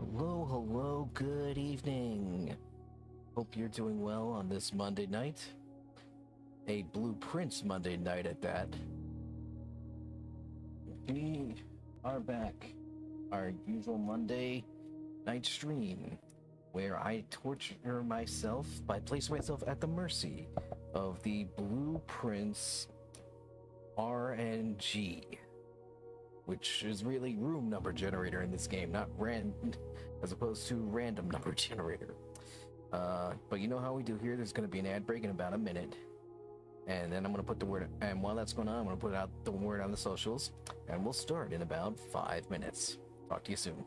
Hello, hello, good evening. Hope you're doing well on this Monday night. A Blueprints Monday night at that. We are back. Our usual Monday night stream where I torture myself by placing myself at the mercy of the Blueprints RNG, which is really room number generator in this game, not as opposed to random number generator. But you know how we do here. There's going to be an ad break in about a minute, and then I'm going to put the word. And while that's going on, I'm going to put out the word on the socials, and we'll start in about 5 minutes. Talk to you soon.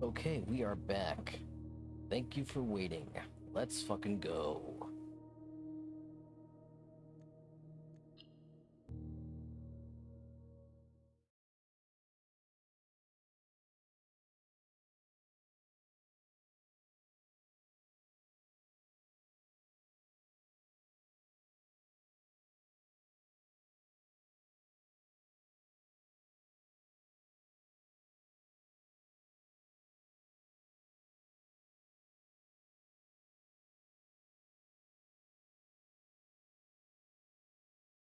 Okay, we are back. Thank you for waiting. Let's fucking go.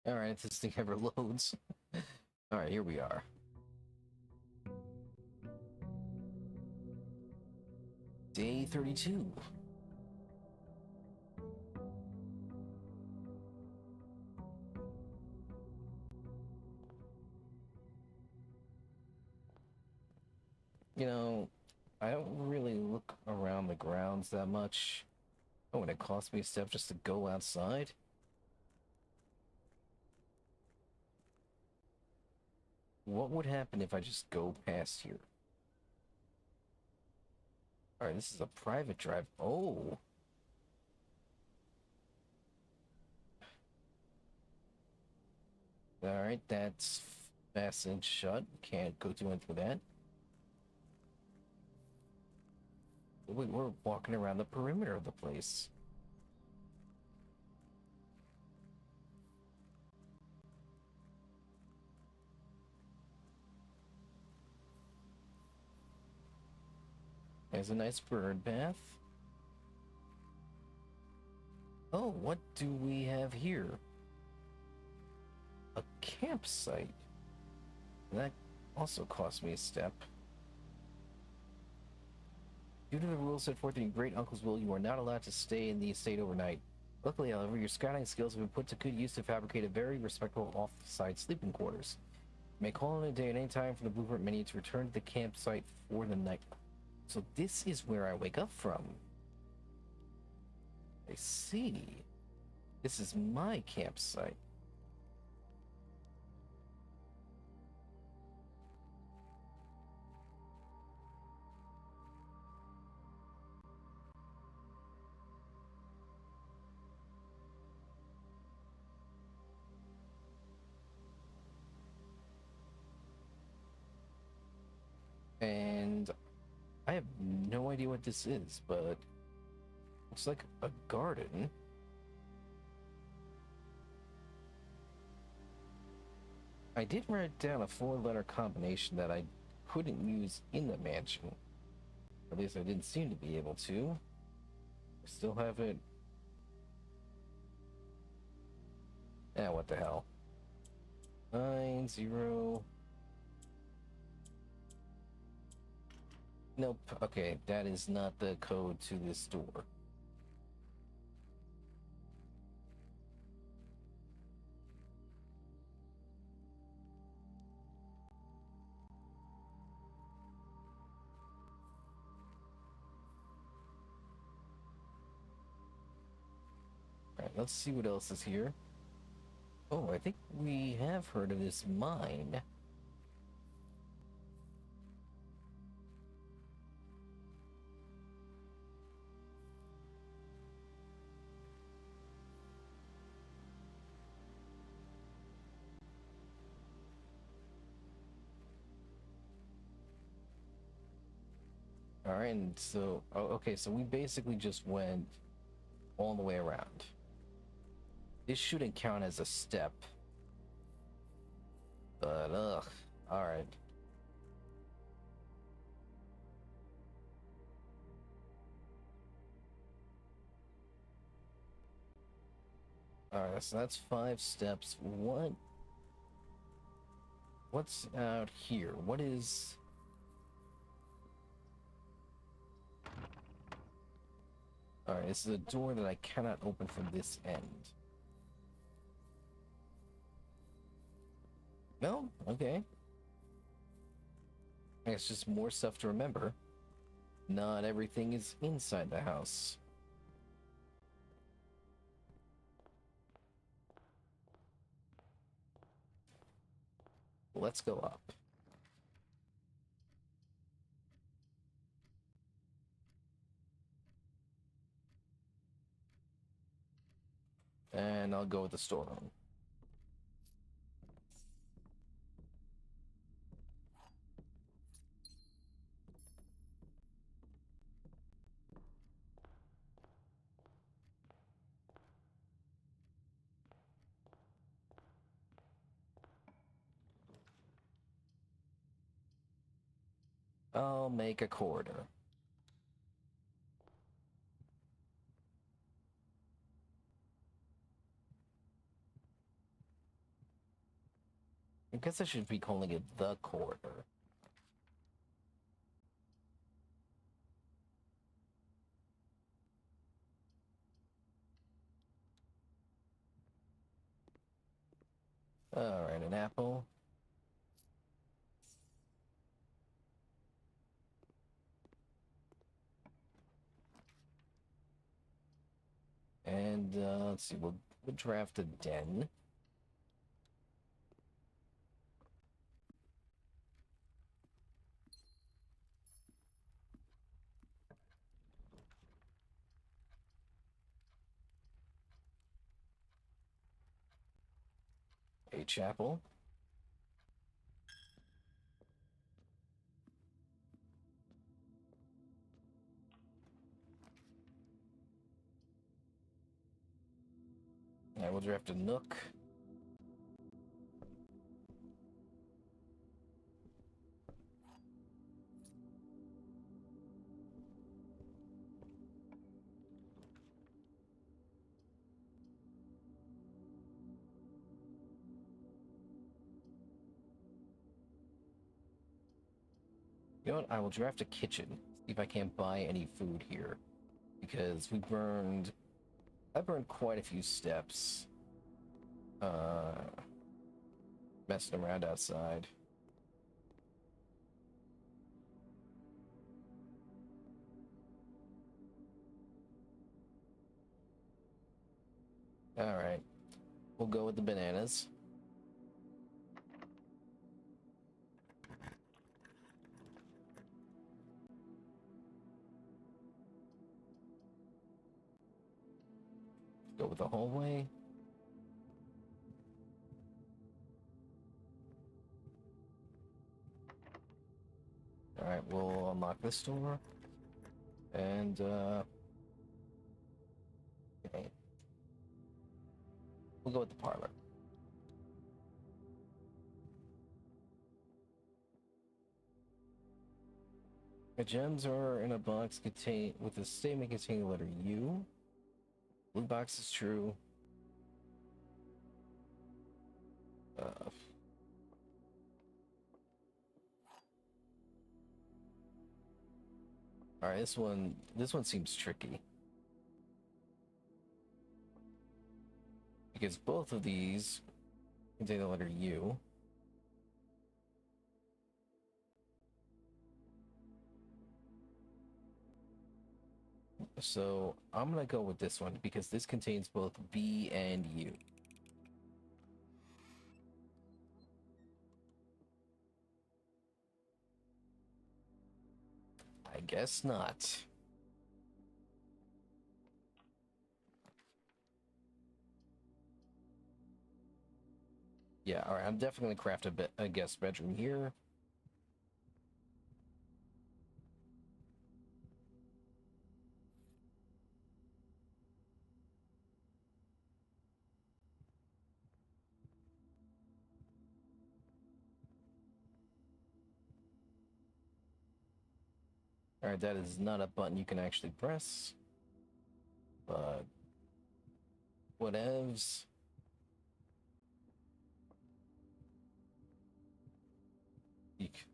Alright, if this thing ever loads. Alright, here we are. Day 32. You know, I don't really look around the grounds that much. Oh, and it cost me a step just to go outside? What would happen if I just go past here? Alright, this is a private drive. Oh! Alright, that's fastened shut. Can't go do anything with that. We're walking around the perimeter of the place. There's a nice bird bath. Oh, what do we have here? A campsite. That also cost me a step. Due to the rules set forth in your great uncle's will, you are not allowed to stay in the estate overnight. Luckily, however, your scouting skills have been put to good use to fabricate a very respectable off-site sleeping quarters. You may call in a day at any time from the blueprint menu to return to the campsite for the night. So this is where I wake up from. I see. This is my campsite. And I have no idea what this is, but looks like a garden. I did write down a 4-letter combination that I couldn't use in the mansion. At least I didn't seem to be able to. I still have it. What the hell? 90. Nope. Okay, that is not the code to this door. Alright, let's see what else is here. Oh, I think we have heard of this mine. Alright, and so, oh, okay, so we basically just went all the way around. This shouldn't count as a step. But, ugh. Alright. Alright, so that's 5 steps. What's out here? What is... Alright, this is a door that I cannot open from this end. No? Okay. It's just more stuff to remember. Not everything is inside the house. Let's go up. And I'll go with the storeroom. I'll make a corridor. I guess I should be calling it the corridor. Alright, an apple. And let's see, we'll draft a den. A chapel. I will draft a nook. You know what? I will draft a kitchen. See if I can't buy any food here. Because I burned quite a few steps. Messing around outside. Alright. We'll go with the bananas. Go with the hallway. Alright, we'll unlock this door. And, okay. We'll go with the parlor. The gems are in a box with a statement containing the letter U. Blue box is true. Alright, this one seems tricky. Because both of these contain the letter U. So I'm gonna go with this one because this contains both B and U. I guess not. Yeah, alright, I'm definitely gonna craft a guest bedroom here. Alright, that is not a button you can actually press. But whatevs. Eek.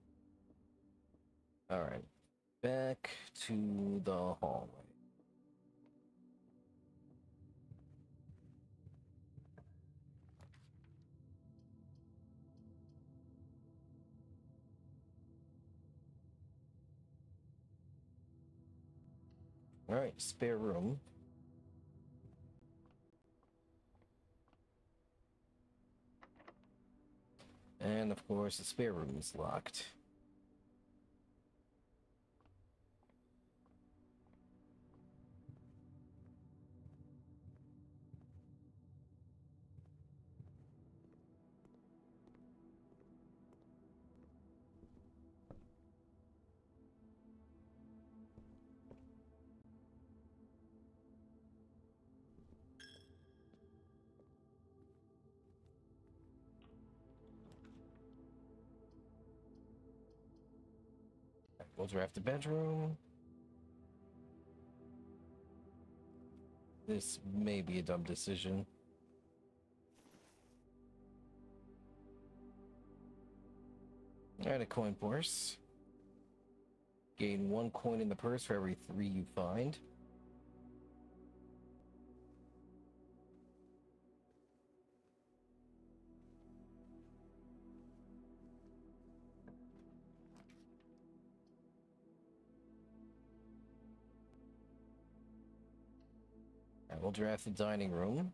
Alright. Back to the hallway. Alright, spare room. And of course, the spare room is locked. We'll draft a bedroom. This may be a dumb decision. Add a coin purse. Gain 1 coin in the purse for every 3 you find. Alright, we'll draft the dining room.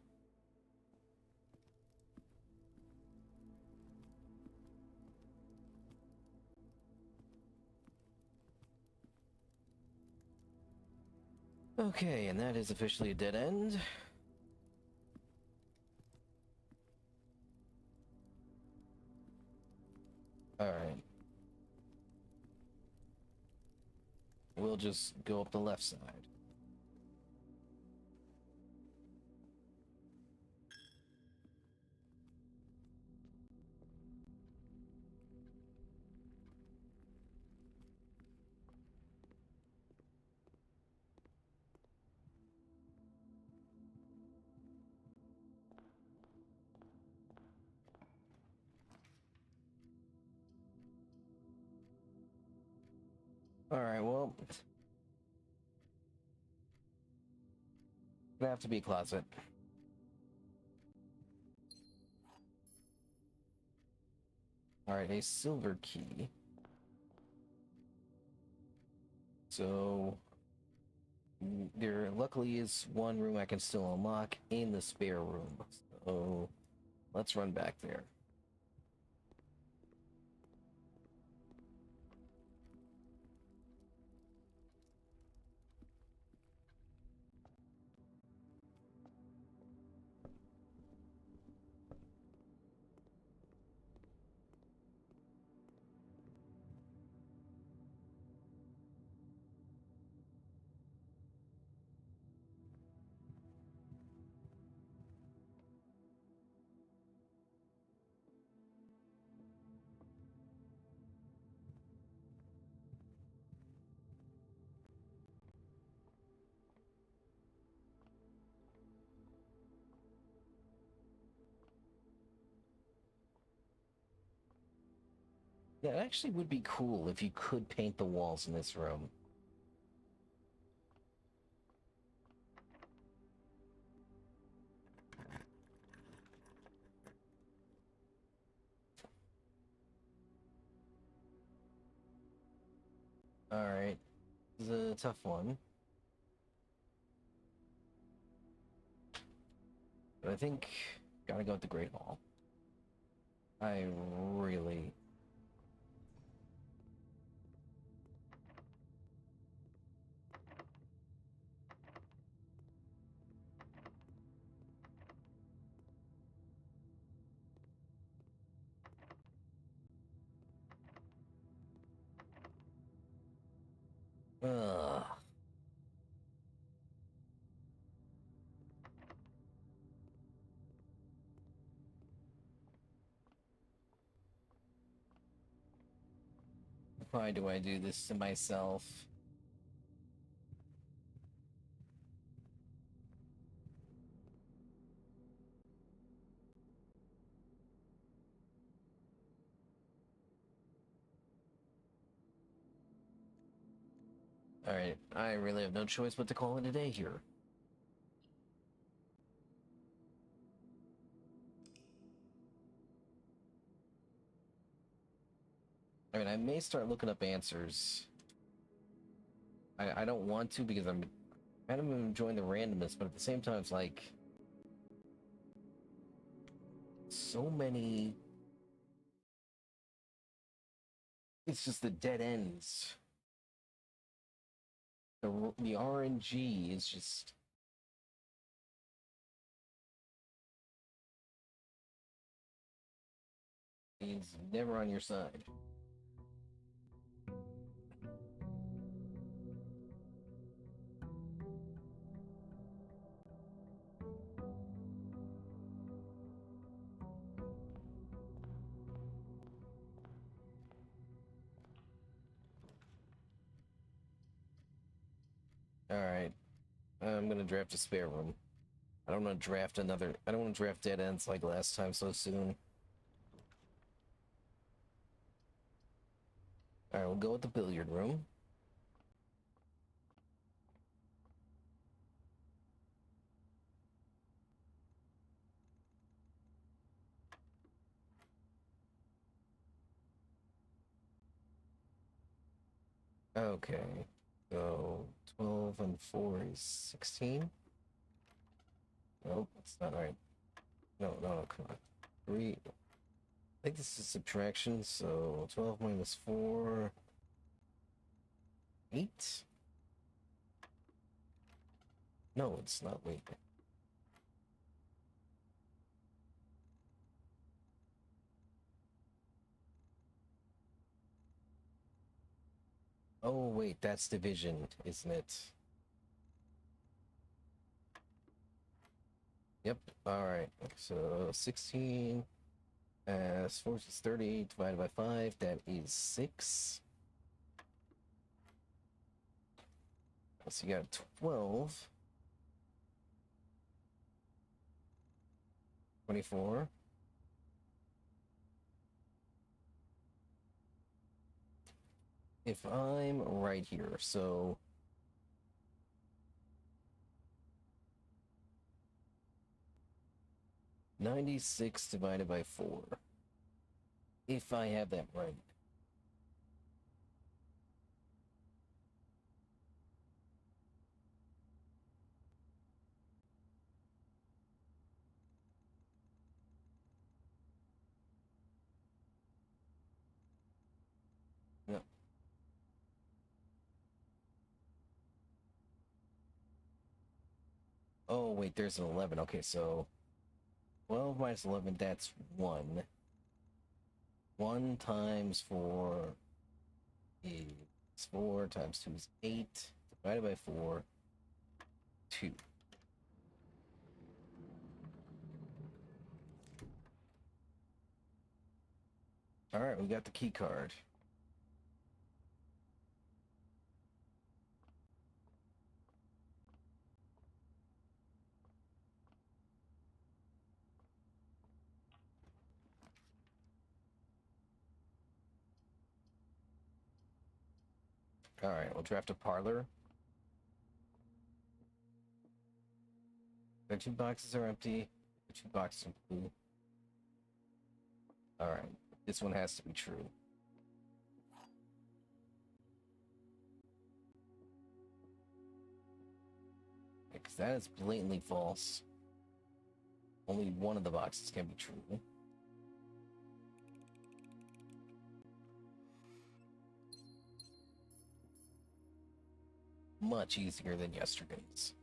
Okay, and that is officially a dead end. Alright. We'll just go up the left side. Alright, well, gonna have to be a closet. Alright, a silver key. So there luckily is one room I can still unlock in the spare room. So let's run back there. Yeah, it actually would be cool if you could paint the walls in this room. Alright. This is a tough one. But I think gotta go with the Great Hall. I really... Ugh. Why do I do this to myself? Alright, I really have no choice but to call it a day here. I mean, I may start looking up answers. I don't want to because I'm kind of enjoying the randomness, but at the same time, it's like... so many... It's just the dead ends. The RNG is just... He's never on your side. Alright. I'm gonna draft a spare room. I don't want to draft another. I don't want to draft dead ends like last time so soon. Alright, we'll go with the billiard room. Okay. So 12 and 4 is 16. Nope, that's not right. No, come on. 3. I think this is subtraction, so 12 minus 4. 8? No, it's not. Wait. Oh, wait, that's division, isn't it? Yep, alright. So 16 as 4 is 30 divided by 5, that is 6. So you got 12. 24. If I'm right here, so 96 divided by 4. If I have that right. No. Oh, wait, there's an 11. Okay, so 12 minus 11, that's 1. 1 times 4 is 4 times 2 is 8. Divided by 4, 2. Alright, we got the key card. Alright, we'll draft a parlor. The 2 boxes are empty. The 2 boxes are blue. Alright, this one has to be true. Because that is blatantly false. Only one of the boxes can be true. Much easier than yesterday's.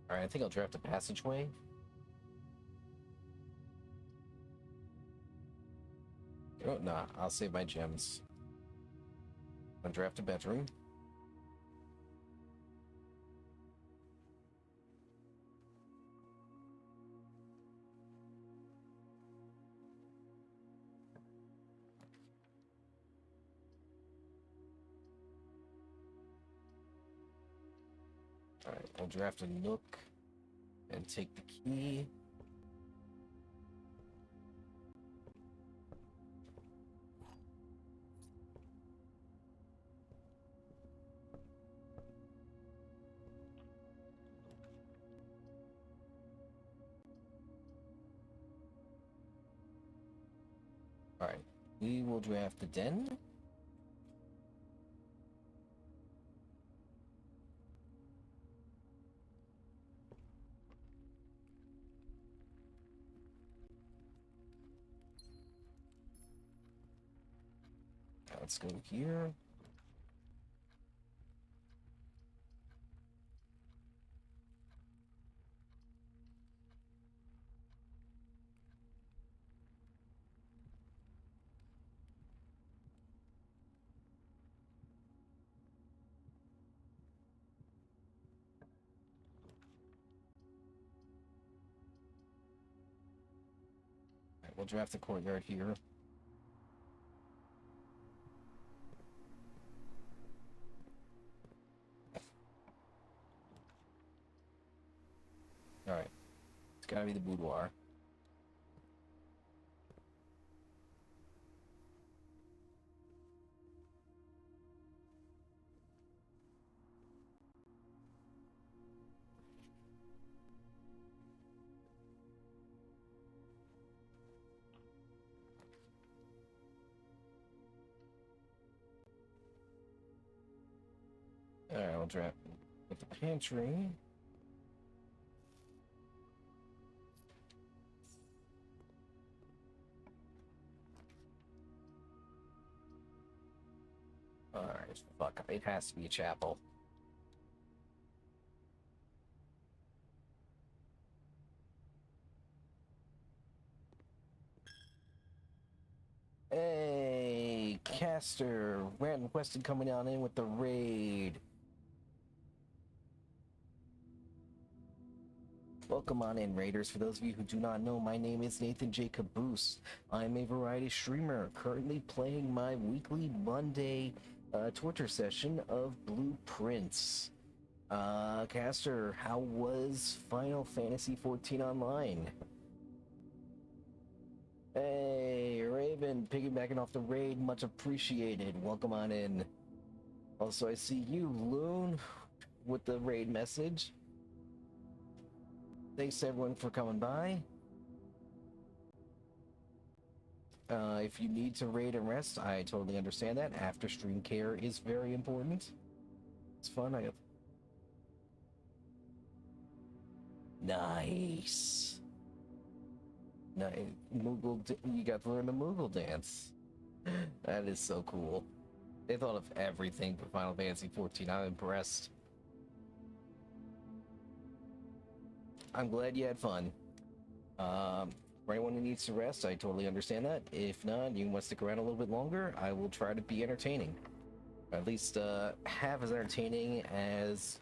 Alright, I think I'll draft a passageway. Oh, nah, I'll save my gems. I'll draft a bedroom. Alright, I'll draft a nook and take the key. Alright, we will draft the den. Let's go here. we'll draft the courtyard here. Alright. It's gotta be the boudoir. Alright, I'll draft with the pantry. Alright, fuck. It has to be a chapel. Hey, Caster. Random Weston coming on in with the raid. Welcome on in, Raiders. For those of you who do not know, my name is Nathan J. Caboose. I'm a variety streamer, currently playing my weekly Monday torture session of Blueprints. Caster, how was Final Fantasy XIV Online? Hey, Raven, piggybacking off the raid, much appreciated. Welcome on in. Also, I see you, Loon, with the raid message. Thanks everyone for coming by. If you need to raid and rest, I totally understand that. After stream care is very important. It's fun. Nice. Nice. You got to learn the Moogle dance. That is so cool. They thought of everything for Final Fantasy XIV. I'm impressed. I'm glad you had fun. For anyone who needs to rest, I totally understand that. If not, you want to stick around a little bit longer, I will try to be entertaining. Or at least half as entertaining as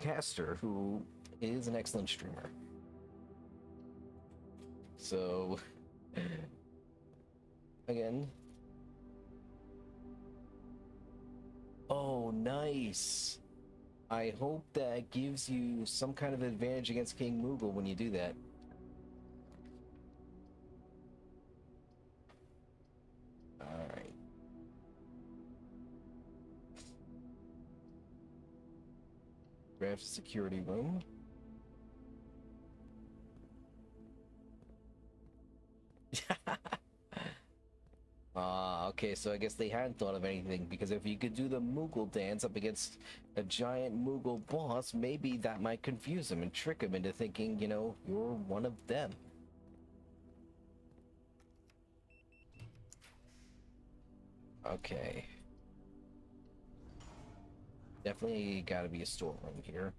Caster, who is an excellent streamer. So, again. Oh, nice. I hope that gives you some kind of advantage against King Moogle when you do that. Alright. Draft security room. Okay, so I guess they hadn't thought of anything, because if you could do the Moogle dance up against a giant Moogle boss, maybe that might confuse him and trick him into thinking, you know, you're one of them. Okay. Definitely gotta be a storeroom here.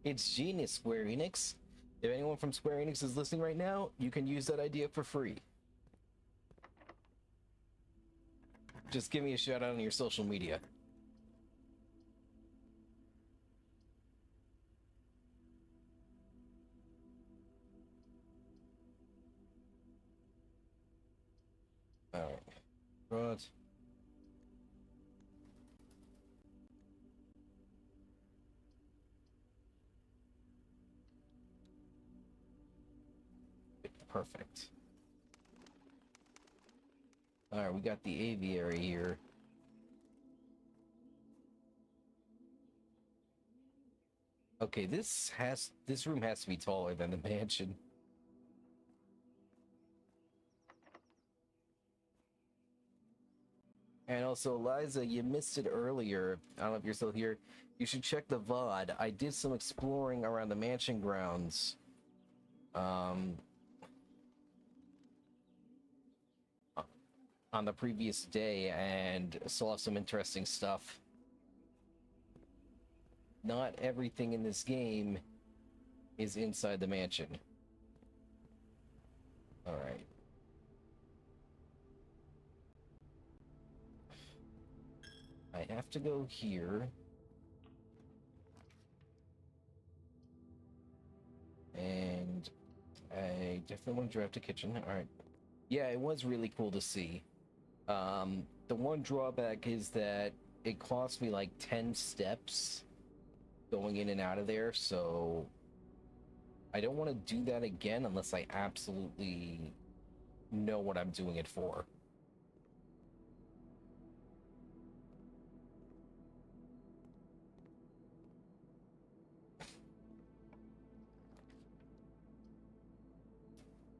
It's genius, Square Enix. If anyone from Square Enix is listening right now, you can use that idea for free. Just give me a shout out on your social media. Alright. Right. Perfect. Alright, we got the aviary here. Okay, this room has to be taller than the mansion. And also, Liza, you missed it earlier. I don't know if you're still here. You should check the VOD. I did some exploring around the mansion grounds. On the previous day, and saw some interesting stuff. Not everything in this game is inside the mansion. Alright. I have to go here. And I definitely want to draft a kitchen. Alright. Yeah, it was really cool to see. The one drawback is that it cost me like 10 steps going in and out of there, so I don't want to do that again unless I absolutely know what I'm doing it for.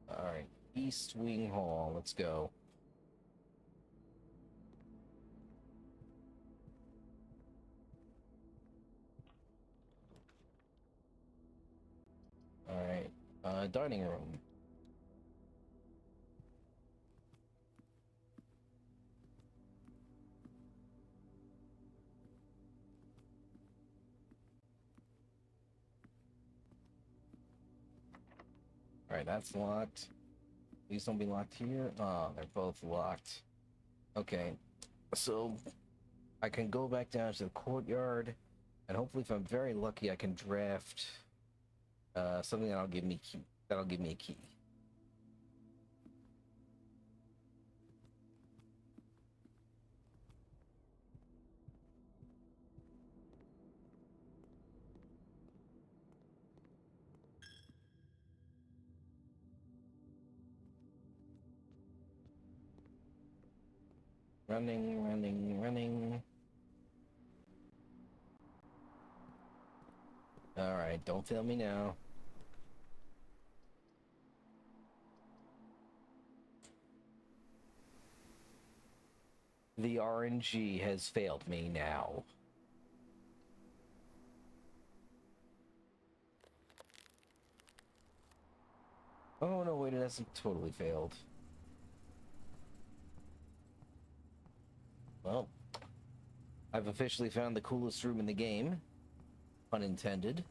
Alright, East Wing Hall, let's go. Alright, dining room. Alright, that's locked. Please don't be locked here. Oh, they're both locked. Okay, so I can go back down to the courtyard, and hopefully, if I'm very lucky, I can draft something that'll give me key. That'll give me a key. Running, running, running. Alright, don't fail me now. The RNG has failed me now. Oh no, wait, it hasn't totally failed. Well, I've officially found the coolest room in the game. Pun intended.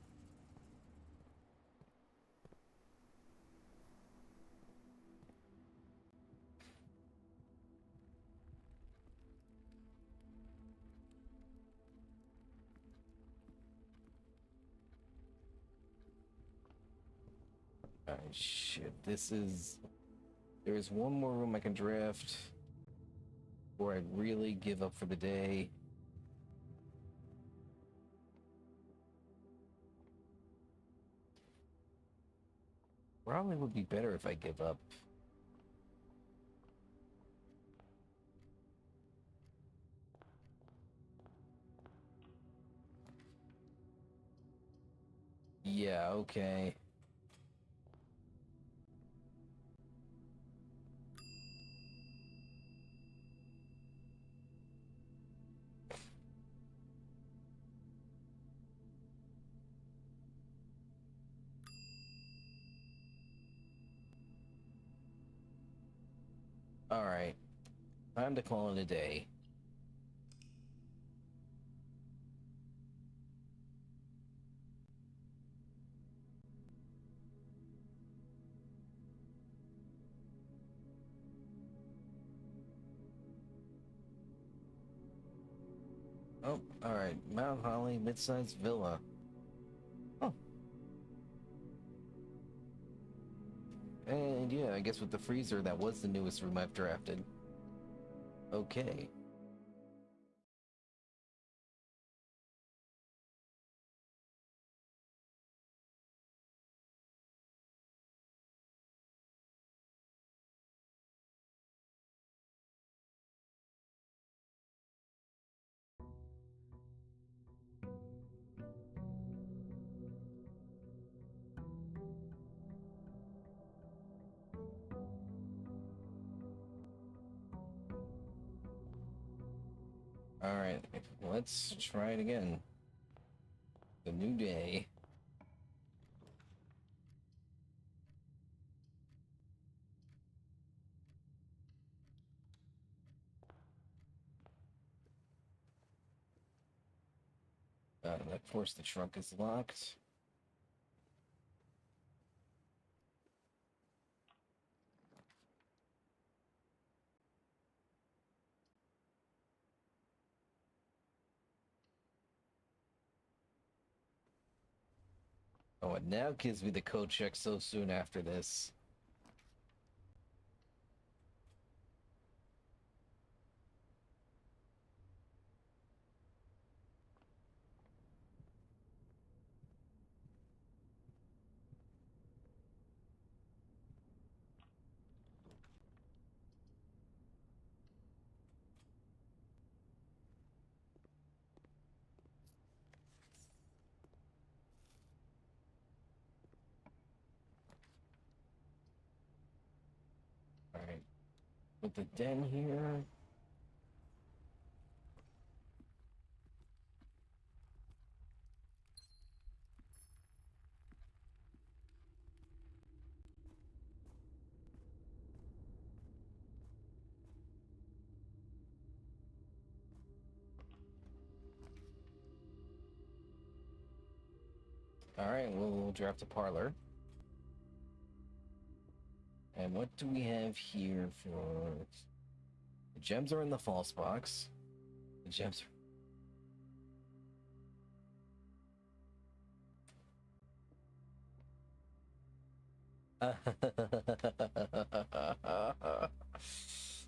Alright, shit, this is... There's one more room I can draft before I really give up for the day. Probably would be better if I give up. Yeah, okay. Alright. Time to call it a day. Oh, alright. Mount Holly, mid-sized villa. Oh. And yeah, I guess with the freezer, that was the newest room I've drafted. Okay. Alright, let's try it again. The new day. Of course, the trunk is locked. Oh, and now gives me the code check so soon after this. All right, with the den here. All right, we'll draft a parlor. And what do we have here for... The gems are in the false box. The gems are...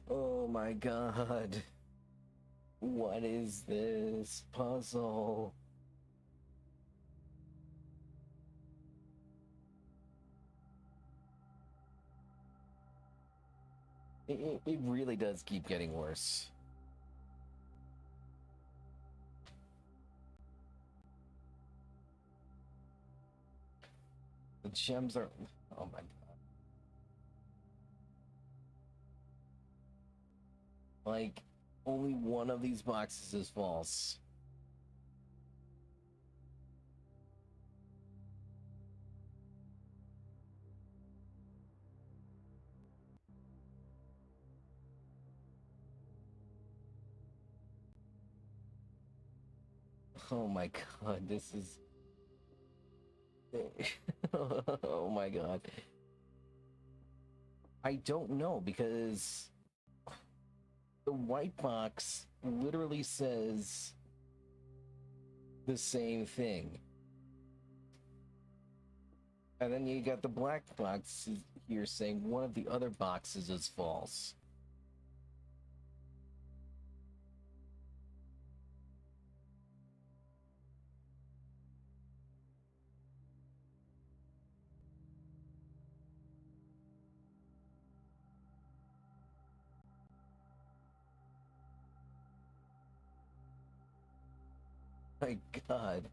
Oh my god. What is this puzzle? It really does keep getting worse. The gems are... Oh my god. Like, only one of these boxes is false. Oh my god, this is... Oh my god. I don't know, because the white box literally says the same thing. And then you got the black box here saying one of the other boxes is false. My god.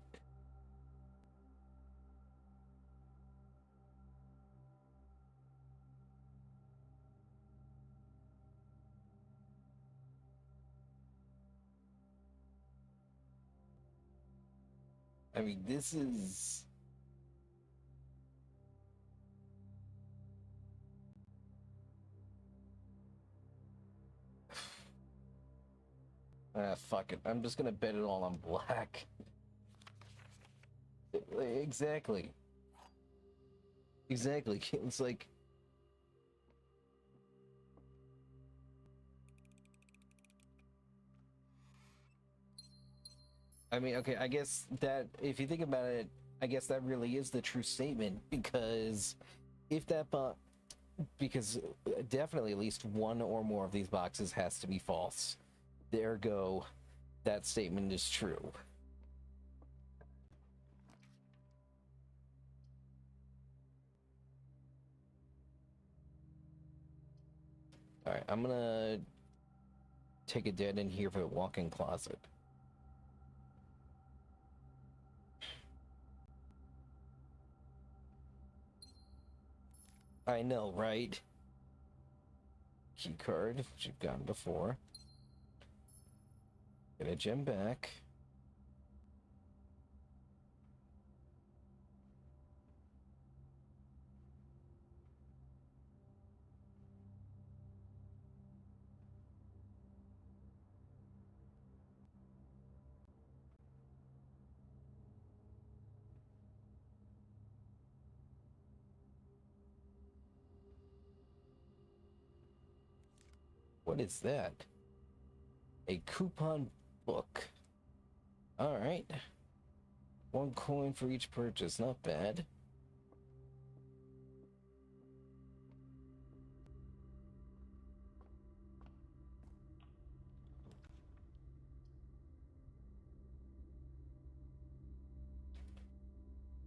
I mean, this is... Ah, fuck it. I'm just gonna bet it all on black. Exactly. Exactly. It's like... I mean, okay, I guess that, if you think about it, I guess that really is the true statement, because if that because definitely at least one or more of these boxes has to be false. Ergo, that statement is true. All right, I'm gonna take a dead in here for the walk-in closet. I know, right? Key card, which you've gotten before. Get a gem back. What is that? A coupon book. All right. 1 coin for each purchase. Not bad.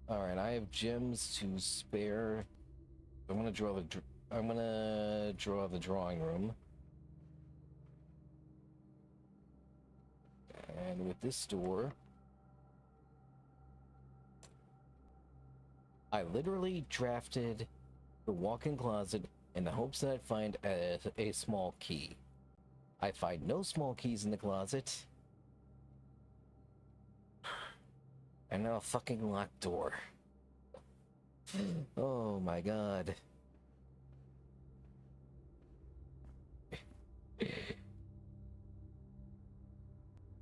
All right, I have gems to spare. I'm gonna draw the. I'm gonna draw the drawing room. And with this door, I literally drafted the walk-in closet in the hopes that I'd find a small key. I find no small keys in the closet. And now a fucking locked door. Oh my god.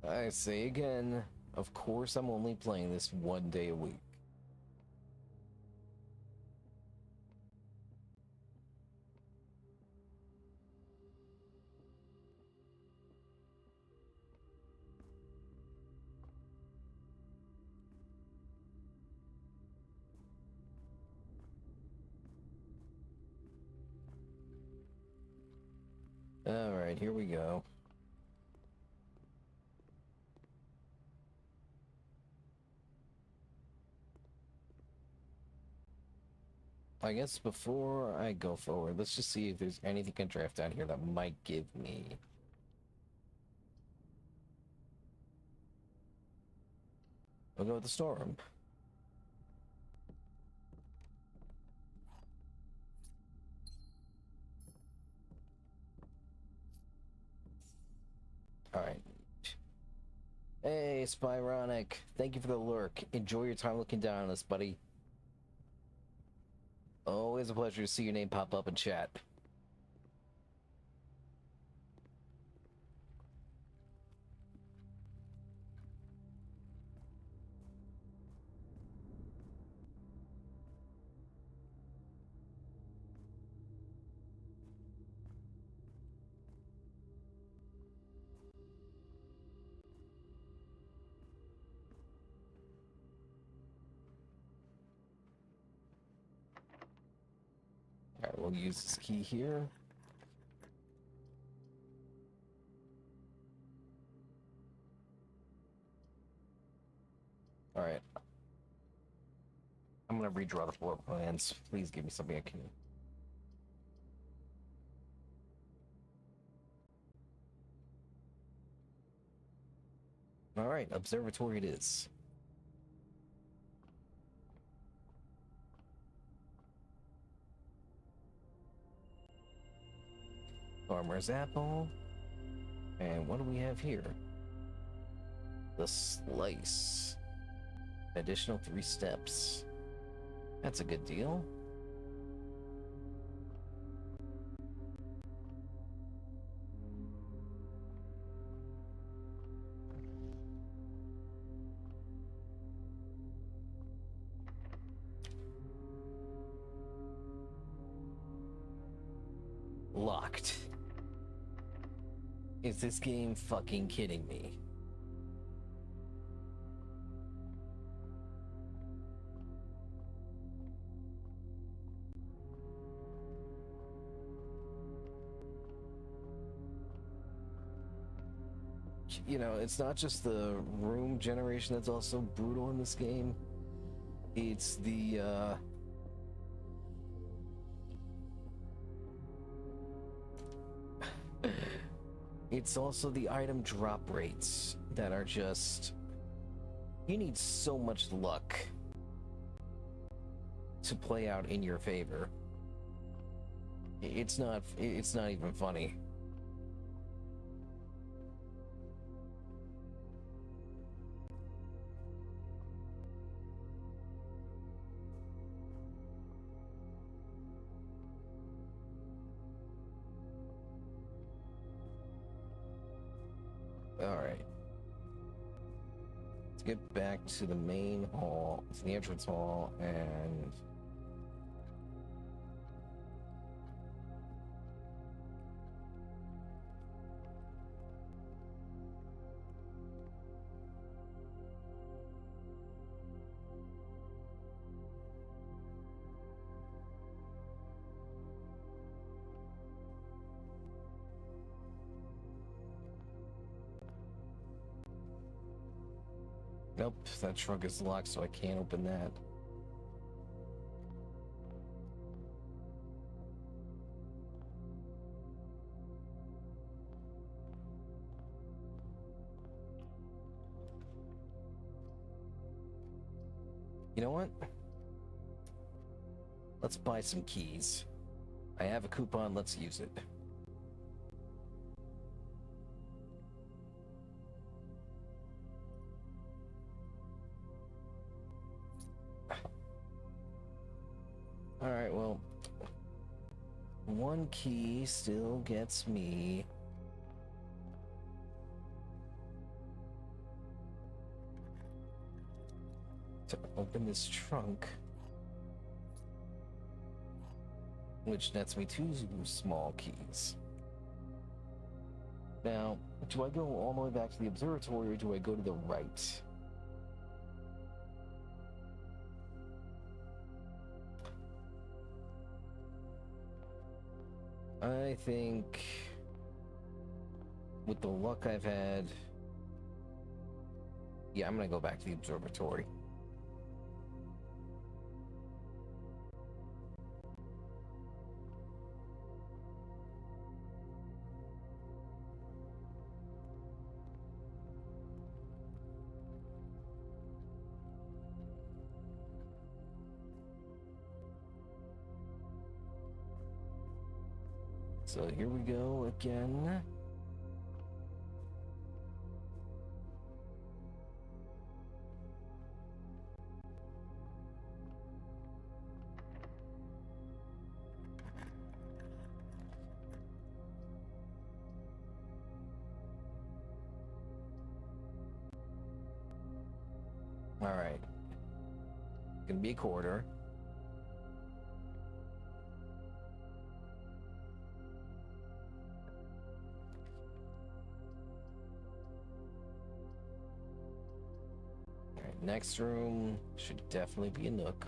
I say again, of course I'm only playing this 1 day a week. Alright, here we go. I guess before I go forward, let's just see if there's anything I can draft down here that might give me. We'll go with the storeroom. Alright. Hey, Spyronic. Thank you for the lurk. Enjoy your time looking down on us, buddy. Always a pleasure to see your name pop up in chat. Alright, we'll use this key here. Alright. I'm gonna redraw the floor plans. Please give me something I can. Alright, observatory it is. Farmer's apple. And what do we have here? The slice. Additional 3 steps. That's a good deal. Locked. Is this game fucking kidding me? You know, it's not just the room generation that's also brutal in this game. It's the, it's also the item drop rates that are just... You need so much luck to play out in your favor. It's not even funny. Alright. Let's get back to the main hall, to the entrance hall, and... Nope, that trunk is locked, so I can't open that. You know what? Let's buy some keys. I have a coupon, let's use it. Alright, well, one key still gets me to open this trunk, which nets me 2 small keys. Now, do I go all the way back to the observatory or do I go to the right? I think with the luck I've had, yeah, I'm gonna go back to the observatory. So here we go again. All right. Gonna be a quarter. All right, next room should definitely be a nook.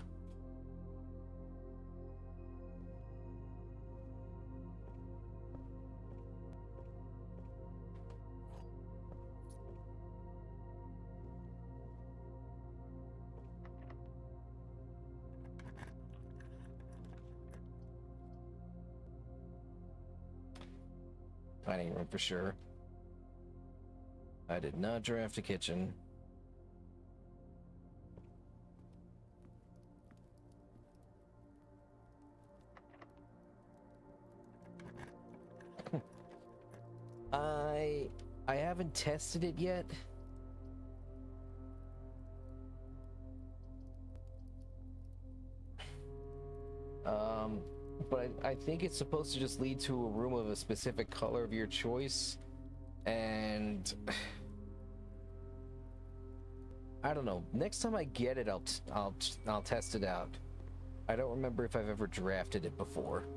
Dining room for sure. I did not draft a kitchen. I haven't tested it yet. But I think it's supposed to just lead to a room of a specific color of your choice, and I don't know. Next time I get it, I'll test it out. I don't remember if I've ever drafted it before.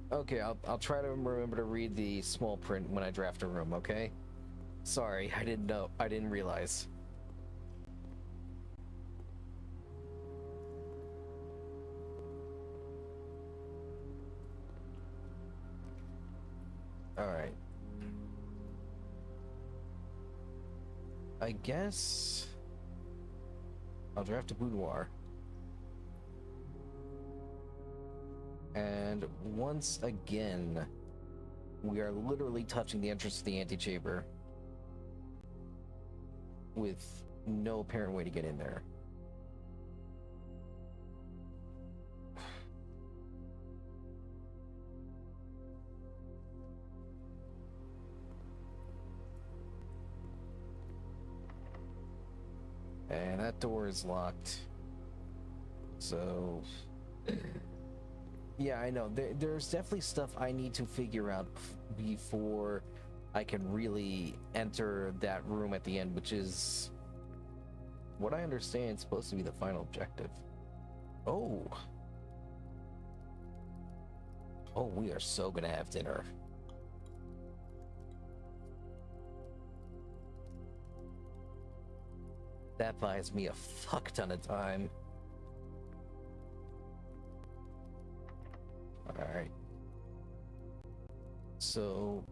Okay, I'll try to remember to read the small print when I draft a room. Okay. Sorry, I didn't know. I didn't realize. All right. I guess I'll draft a boudoir. And once again, we are literally touching the entrance to the antechamber with no apparent way to get in there. And that door is locked. So yeah, I know. There's definitely stuff I need to figure out before I can really enter that room at the end, which is what I understand is supposed to be the final objective. Oh. Oh, we are so gonna have dinner. That buys me a fuck ton of time. Alright. So...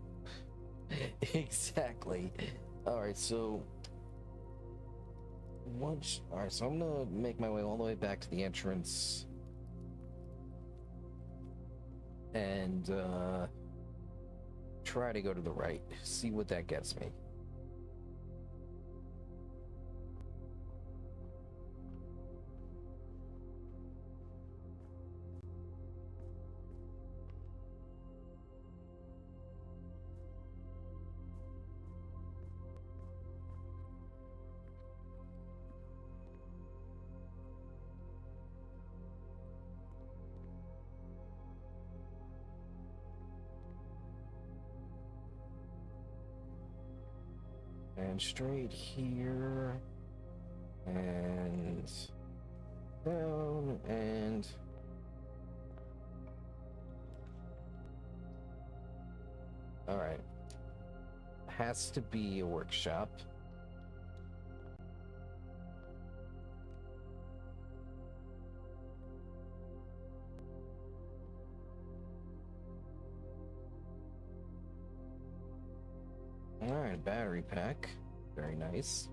exactly. Alright, so... once... Alright, so I'm gonna make my way all the way back to the entrance. And, try to go to the right. See what that gets me. down straight here. And down and all right. Has to be a workshop. All right, battery pack. Very nice.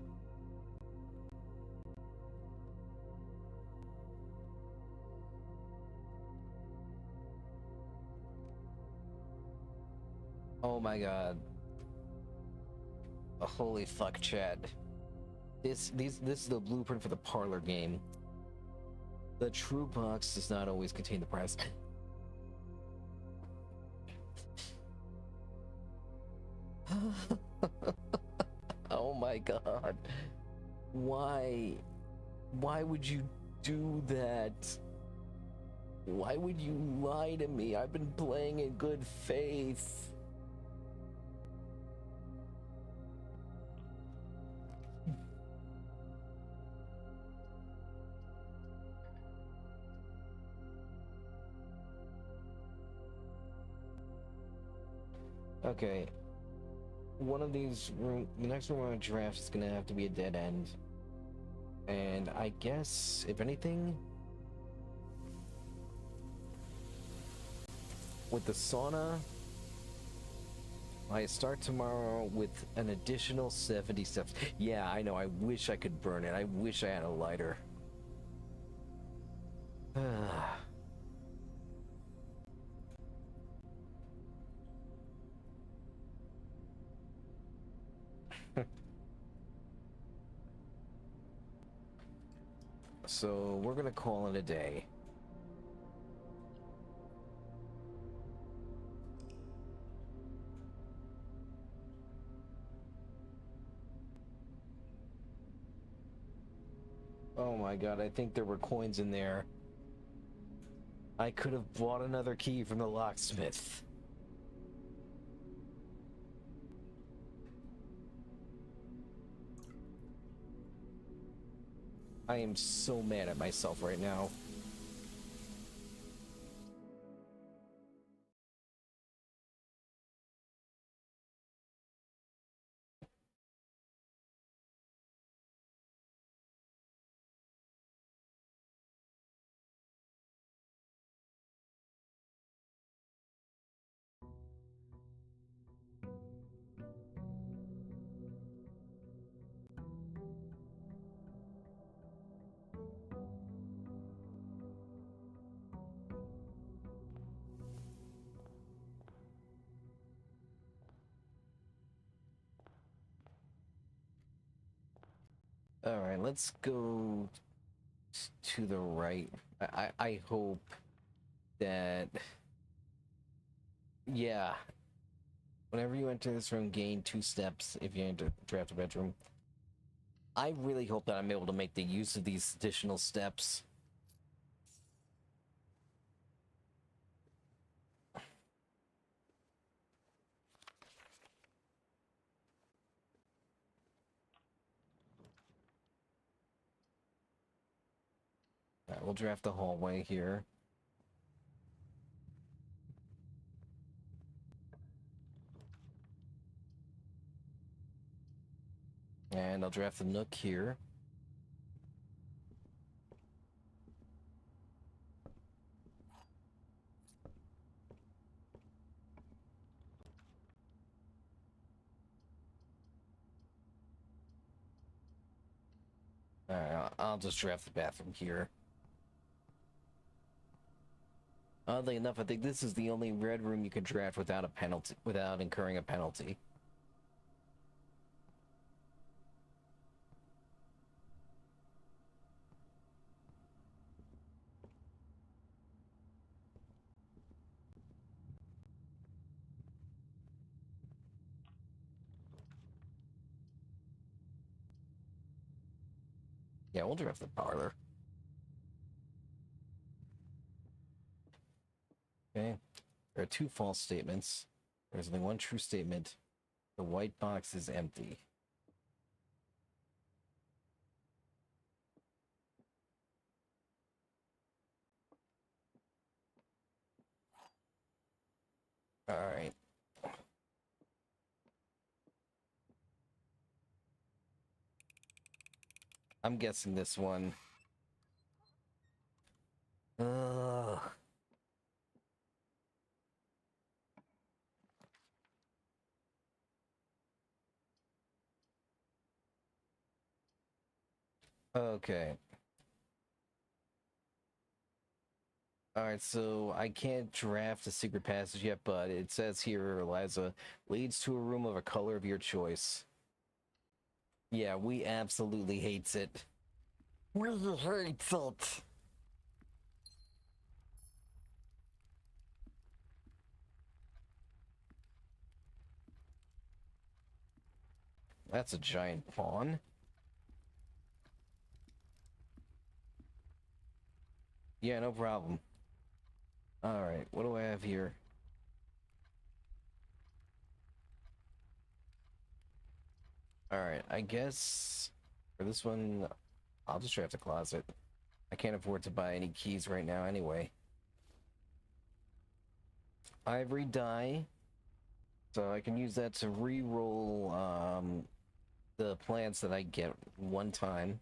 Oh my god. Oh, holy fuck, Chad. This is the blueprint for the parlor game. The true box does not always contain the prize. Oh my god. Why? Why would you do that? Why would you lie to me? I've been playing in good faith. Okay. One of these the next room on draft is gonna have to be a dead end. And I guess, if anything, with the sauna, I start tomorrow with an additional 70 steps. Yeah, I know, I wish I could burn it. I wish I had a lighter. So we're gonna call it a day. Oh my god, I think there were coins in there. I could have bought another key from the locksmith. I am so mad at myself right now. All right, let's go to the right. I hope that, yeah, whenever you enter this room, gain 2 steps if you enter draft a bedroom. I really hope that I'm able to make the use of these additional steps. All right, we'll draft the hallway here. And I'll draft the nook here. All right, I'll just draft the bathroom here. Oddly enough, I think this is the only red room you can draft without a penalty, without incurring a penalty. Yeah, we'll draft the parlor. Okay. There are 2 false statements. There's only 1 true statement. The white box is empty. All right. I'm guessing this one. Ugh. Okay. All right, so I can't draft a secret passage yet, but it says here, Eliza, leads to a room of a color of your choice. Yeah, we absolutely hates it. We hates it. That's a giant pawn. Yeah, no problem. All right, what do I have here? All right, I guess for this one, I'll just draft a closet. I can't afford to buy any keys right now anyway. Ivory die, so I can use that to re-roll the plants that I get one time,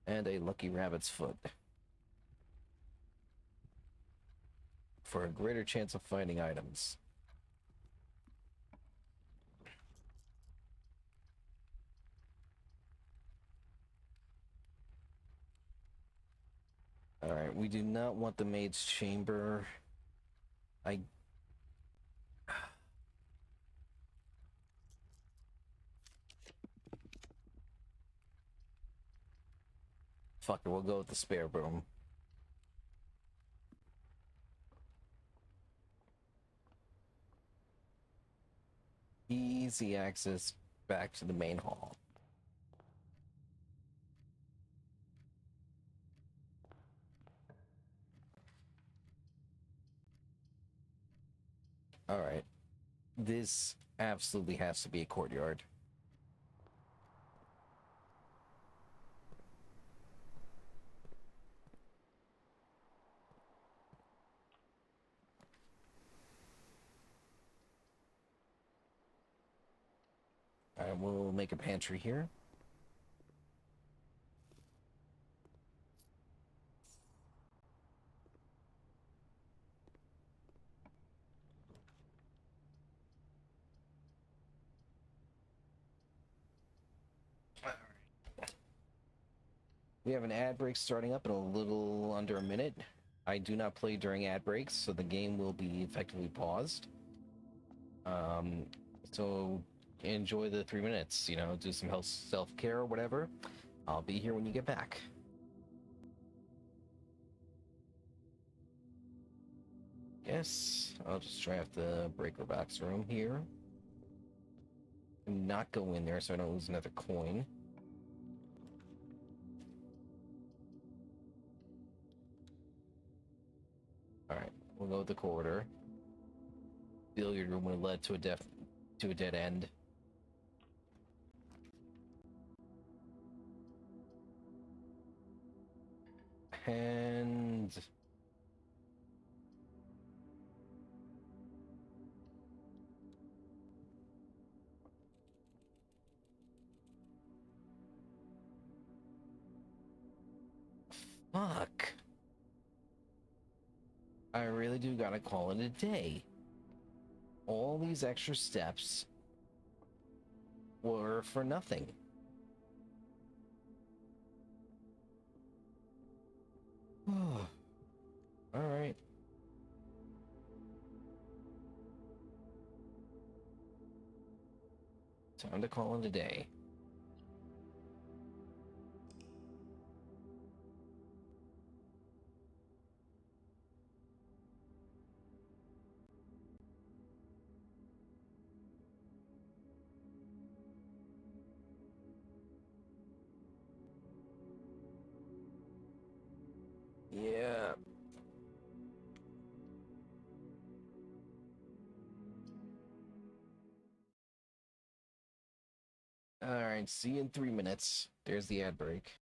and a lucky rabbit's foot for a greater chance of finding items. All right, we do not want the maid's chamber. I fuck it, we'll go with the spare room. Easy access back to the main hall. All right, this absolutely has to be a courtyard. All right, we'll make a pantry here. We have an ad break starting up in a little under a minute. I do not play during ad breaks, so the game will be effectively paused. Um, so enjoy the 3 minutes, you know, do some health self-care or whatever. I'll be here when you get back. Yes, I'll just draft the breaker box room here. And not go in there so I don't lose another coin. Alright, we'll go with the corridor. Billiard room would have led to a dead end. And fuck. I really do gotta call it a day. All these extra steps were for nothing. All right. Time to call it a day. Yeah. All right. See you in 3 minutes. There's the ad break.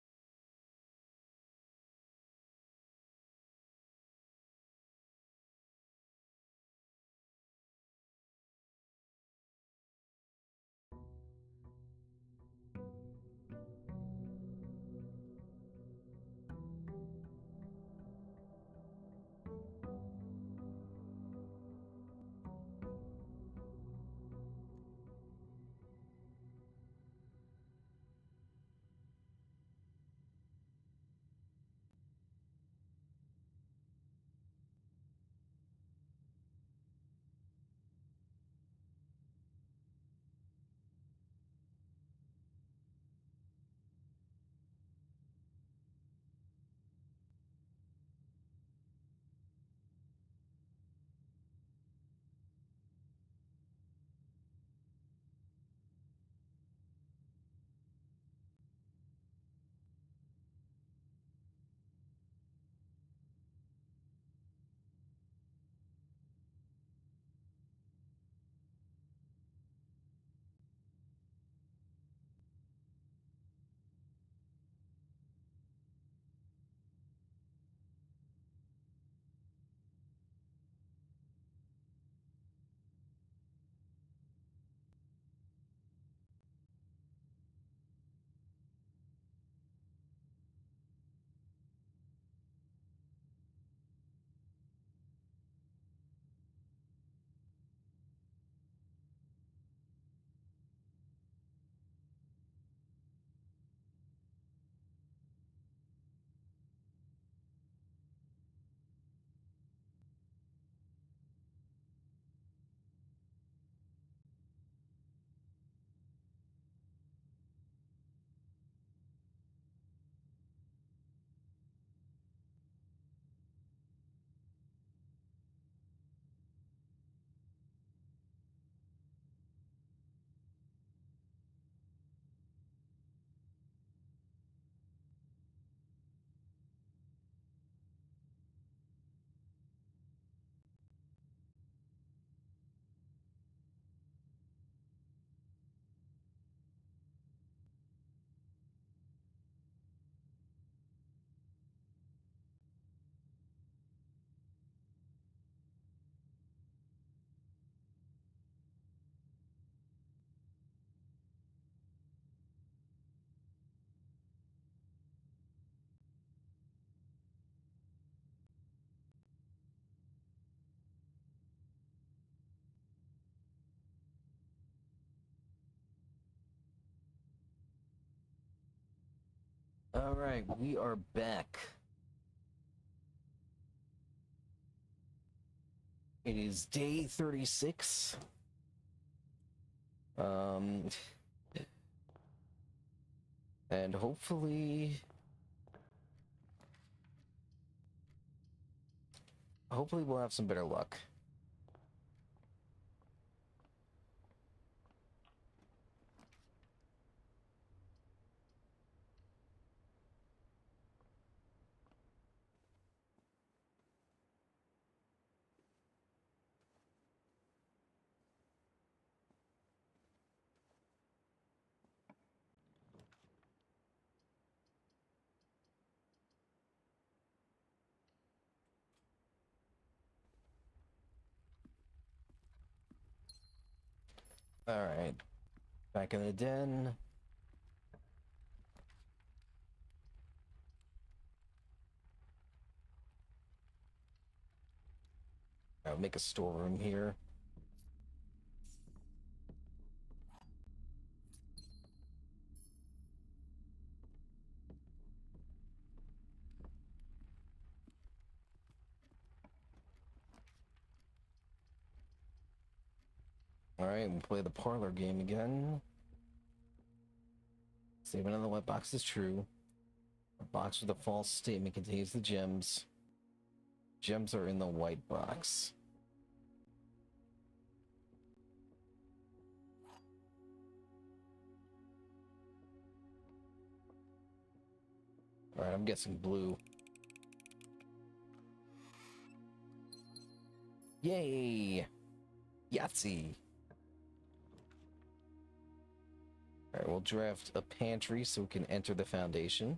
All right, we are back. It is day 36. And hopefully we'll have some better luck. All right, back in the den. I'll make a storeroom here. All right, we'll play the parlor game again. Save another wet box is true. A box with a false statement contains the gems. Gems are in the white box. All right, I'm guessing blue. Yay! Yahtzee! Alright, we'll draft a pantry so we can enter the foundation.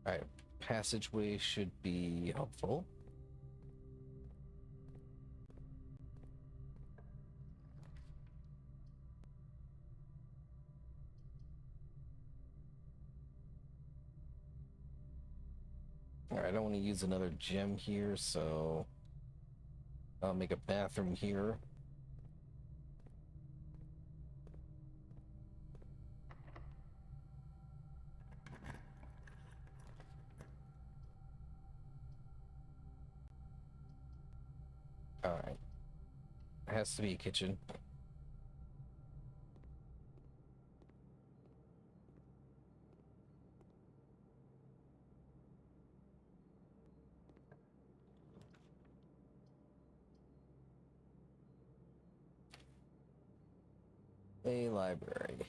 Alright, passageway should be helpful. Alright, I don't want to use another gem here, so I'll make a bathroom here. Alright. It has to be a kitchen. A library.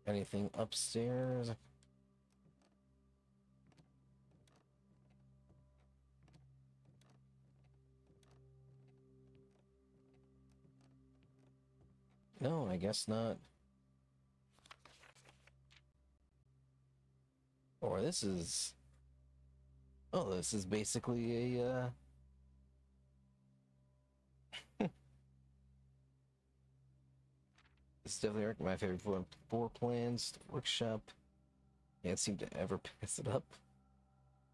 Anything upstairs? No, I guess not. Or this is... Oh, this is basically a, This is definitely my favorite floor plans. The workshop. Can't seem to ever pass it up.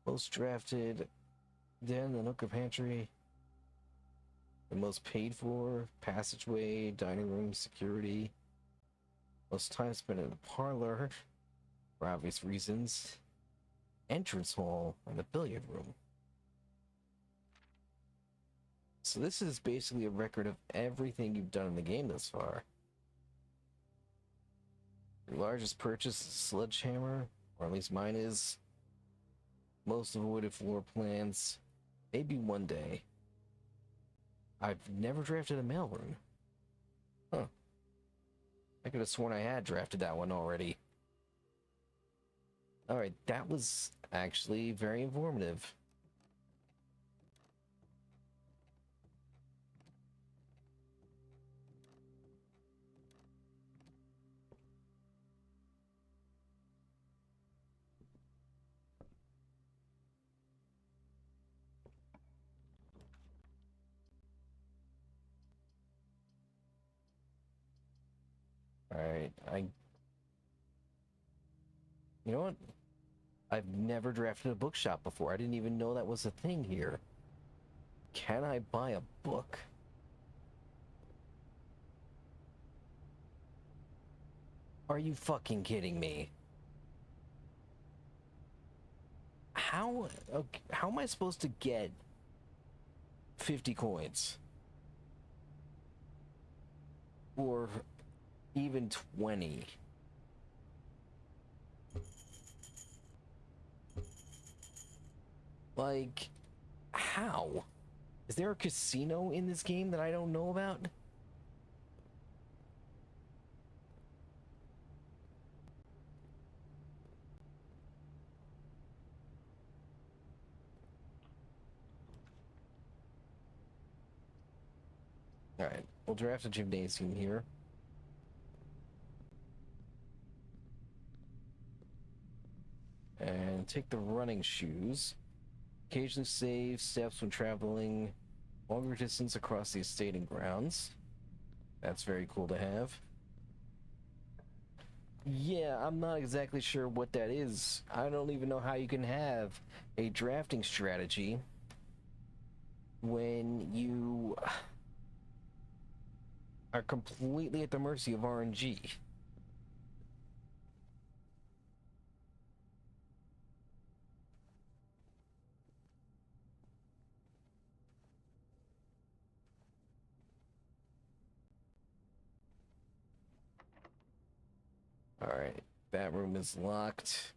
Most drafted. Den, the Nooker Pantry. The most paid for. Passageway, dining room, security. Most time spent in the parlor. For obvious reasons. Entrance hall and the billiard room. So this is basically a record of everything you've done in the game thus far. Your largest purchase is a sledgehammer, or at least mine is. Most avoided floor plans. Maybe one day. I've never drafted a mailroom. Huh. I could have sworn I had drafted that one already. Alright, that was actually very informative. Alright, You know what? I've never drafted a bookshop before. I didn't even know that was a thing here. Can I buy a book? Are you fucking kidding me? How am I supposed to get 50 coins? Or even 20? Like, how? Is there a casino in this game that I don't know about? Alright, we'll draft a gymnasium here. And take the running shoes. Occasionally save steps when traveling longer distance across the estate and grounds. That's very cool to have. Yeah, I'm not exactly sure what that is. I don't even know how you can have a drafting strategy when you are completely at the mercy of RNG. Alright, that room is locked.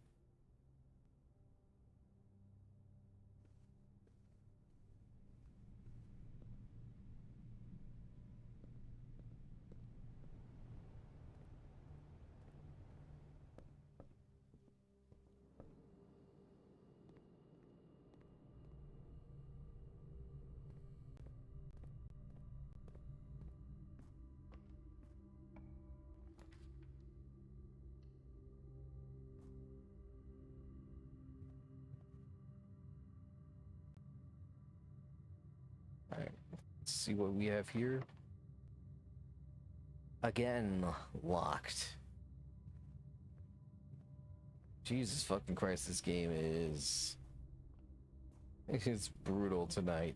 Alright, let's see what we have here. Again, locked. Jesus fucking Christ, this game is... It's brutal tonight.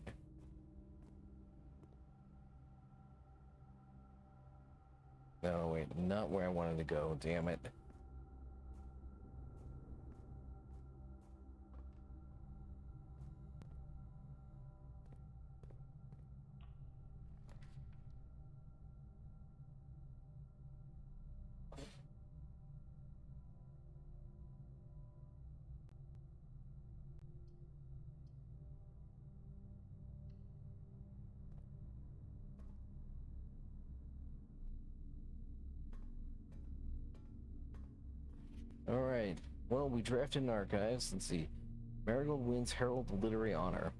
No, wait, not where I wanted to go, damn it. Alright, well, we drafted an archives. Let's see. Marigold wins Herald Literary Honor.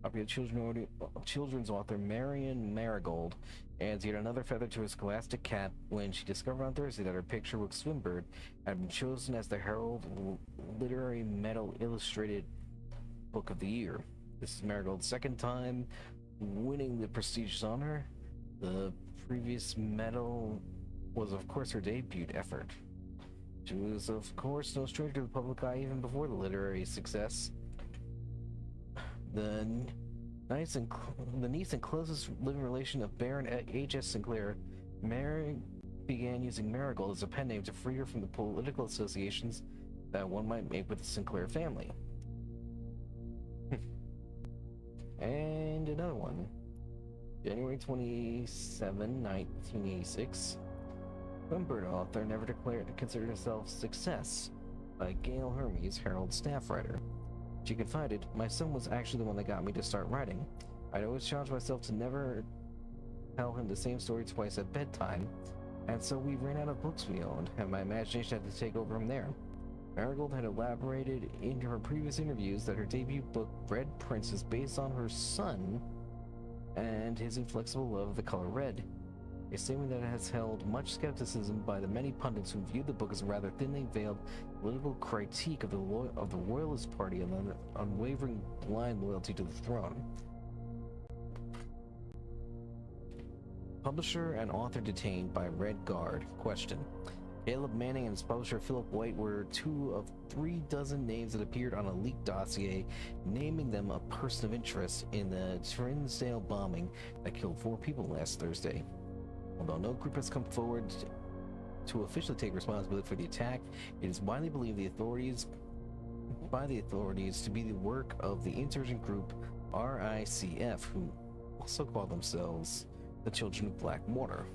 Popular children's author Marion Marigold adds yet another feather to her scholastic cap when she discovered on Thursday that her picture with Swinburne had been chosen as the Herald Literary Medal Illustrated Book of the Year. This is Marigold's second time winning the prestigious honor. The previous medal was, of course, her debut effort. She was, of course, no stranger to the public eye even before the literary success. The niece and closest living relation of Baron H.S. Sinclair, Mary began using Marigold as a pen name to free her from the political associations that one might make with the Sinclair family. And another one. January 27, 1986. Swinburne author never considered herself success by Gail Hermes, Herald staff writer. She confided, "My son was actually the one that got me to start writing. I'd always challenged myself to never tell him the same story twice at bedtime, and so we ran out of books we owned, and my imagination had to take over from there." Marigold had elaborated in her previous interviews that her debut book, Red Prince, is based on her son and his inflexible love of the color red. A statement that has held much skepticism by the many pundits who viewed the book as a rather thinly veiled political critique of the Royalist Party and an unwavering blind loyalty to the throne. Publisher and author detained by Red Guard. Question: Caleb Manning and his publisher Philip White were 2 of 3 dozen names that appeared on a leaked dossier, naming them a person of interest in the Trinsdale bombing that killed 4 people last Thursday. Although no group has come forward to officially take responsibility for the attack, it is widely believed by the authorities to be the work of the insurgent group RICF, who also call themselves the Children of Blackwater.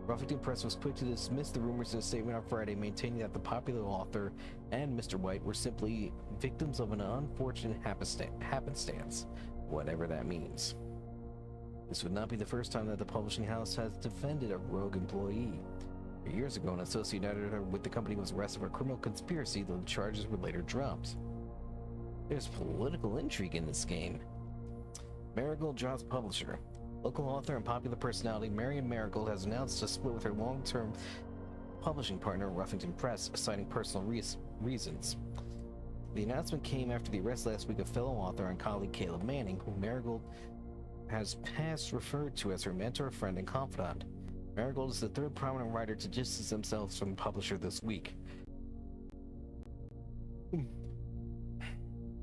Ruffington Press was quick to dismiss the rumors in a statement on Friday, maintaining that the popular author and Mr. White were simply victims of an unfortunate happenstance, whatever that means. This would not be the first time that the publishing house has defended a rogue employee. Years ago, an associate editor with the company was arrested for criminal conspiracy, though the charges were later dropped. There's political intrigue in this game. Marigold drops publisher. Local author and popular personality Marion Marigold has announced a split with her long-term publishing partner, Ruffington Press, citing personal reasons. The announcement came after the arrest last week of fellow author and colleague Caleb Manning, who Marigold has past referred to as her mentor, friend, and confidant. Marigold is the 3rd prominent writer to distance themselves from the publisher this week.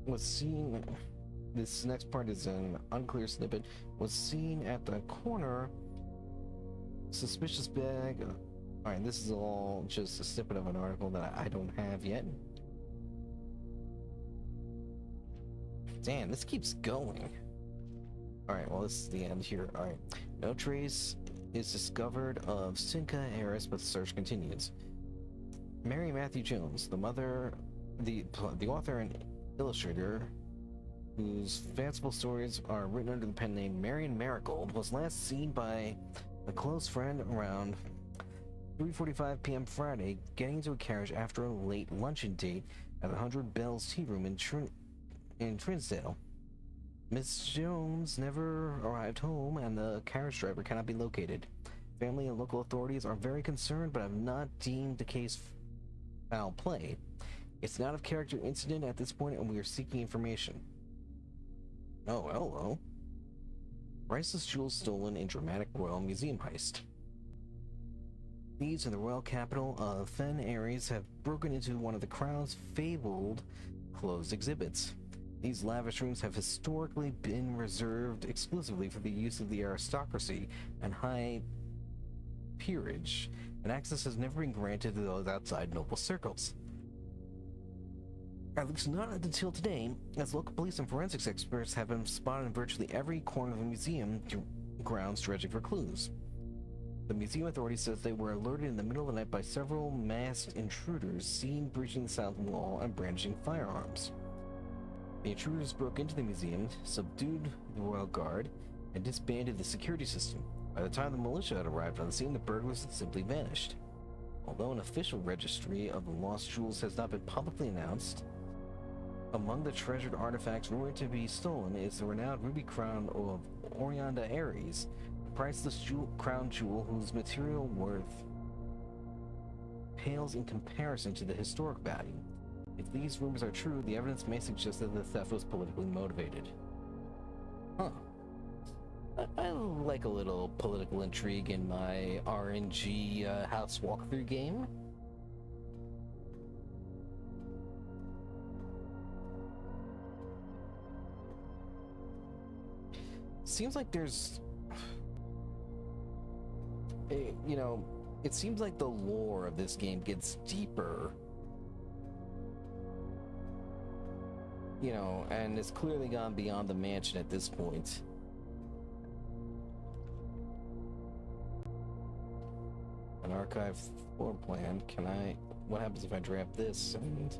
Was seen. This next part is an unclear snippet. Was seen at the corner. Suspicious bag. Alright, this is all just a snippet of an article that I don't have yet. Damn, this keeps going. Alright, well, this is the end here. Alright. No trace is discovered of Sinka Harris, but the search continues. Mary Matthew Jones, the author and illustrator, whose fanciful stories are written under the pen name Marion Marigold, was last seen by a close friend around 3:45 p.m. Friday, getting into a carriage after a late luncheon date at the 100 Bells Tea Room in Trinsdale. Miss Jones never arrived home, and the carriage driver cannot be located. Family and local authorities are very concerned, but have not deemed the case foul play. It's an out-of-character incident at this point, and we are seeking information. Oh, hello. Priceless jewels stolen in dramatic royal museum heist. Thieves in the royal capital of Fen Ares have broken into one of the Crown's fabled closed exhibits. These lavish rooms have historically been reserved exclusively for the use of the aristocracy and high peerage, and access has never been granted to those outside noble circles. At least not until today, as local police and forensics experts have been spotted in virtually every corner of the museum grounds dredging for clues. The museum authority says they were alerted in the middle of the night by several masked intruders seen breaching the south wall and brandishing firearms. The intruders broke into the museum, subdued the royal guard, and disbanded the security system. By the time the militia had arrived on the scene, the burglars had simply vanished. Although an official registry of the lost jewels has not been publicly announced, among the treasured artifacts rumored to be stolen is the renowned ruby crown of Orianda Ares, a priceless crown jewel whose material worth pales in comparison to the historic value. If these rumors are true, the evidence may suggest that the theft was politically motivated. Huh. I like a little political intrigue in my RNG house walkthrough game. Seems like there's... it seems like the lore of this game gets deeper. And it's clearly gone beyond the mansion at this point. An archive floor plan. What happens if I draft this and...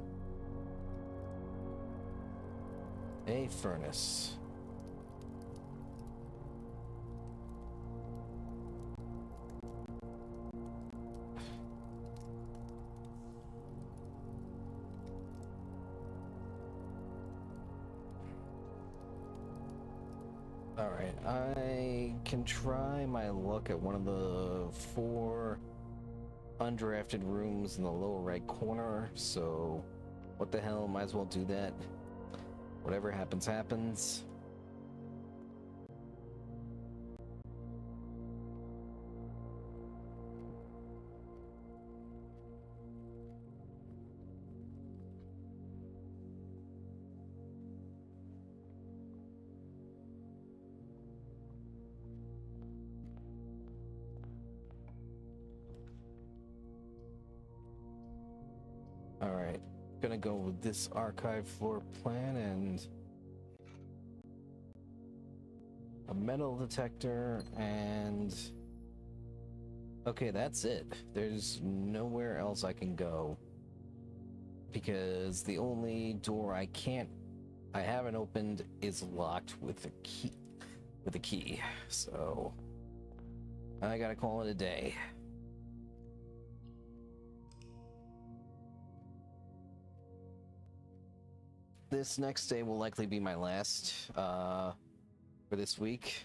a furnace. Alright, I can try my luck at one of the 4 undrafted rooms in the lower right corner, so what the hell, might as well do that. Whatever happens, happens. Alright. Gonna go with this archive floor plan and a metal detector and... Okay, that's it. There's nowhere else I can go. Because the only door I haven't opened is locked with a key. So I gotta call it a day. This next day will likely be my last for this week.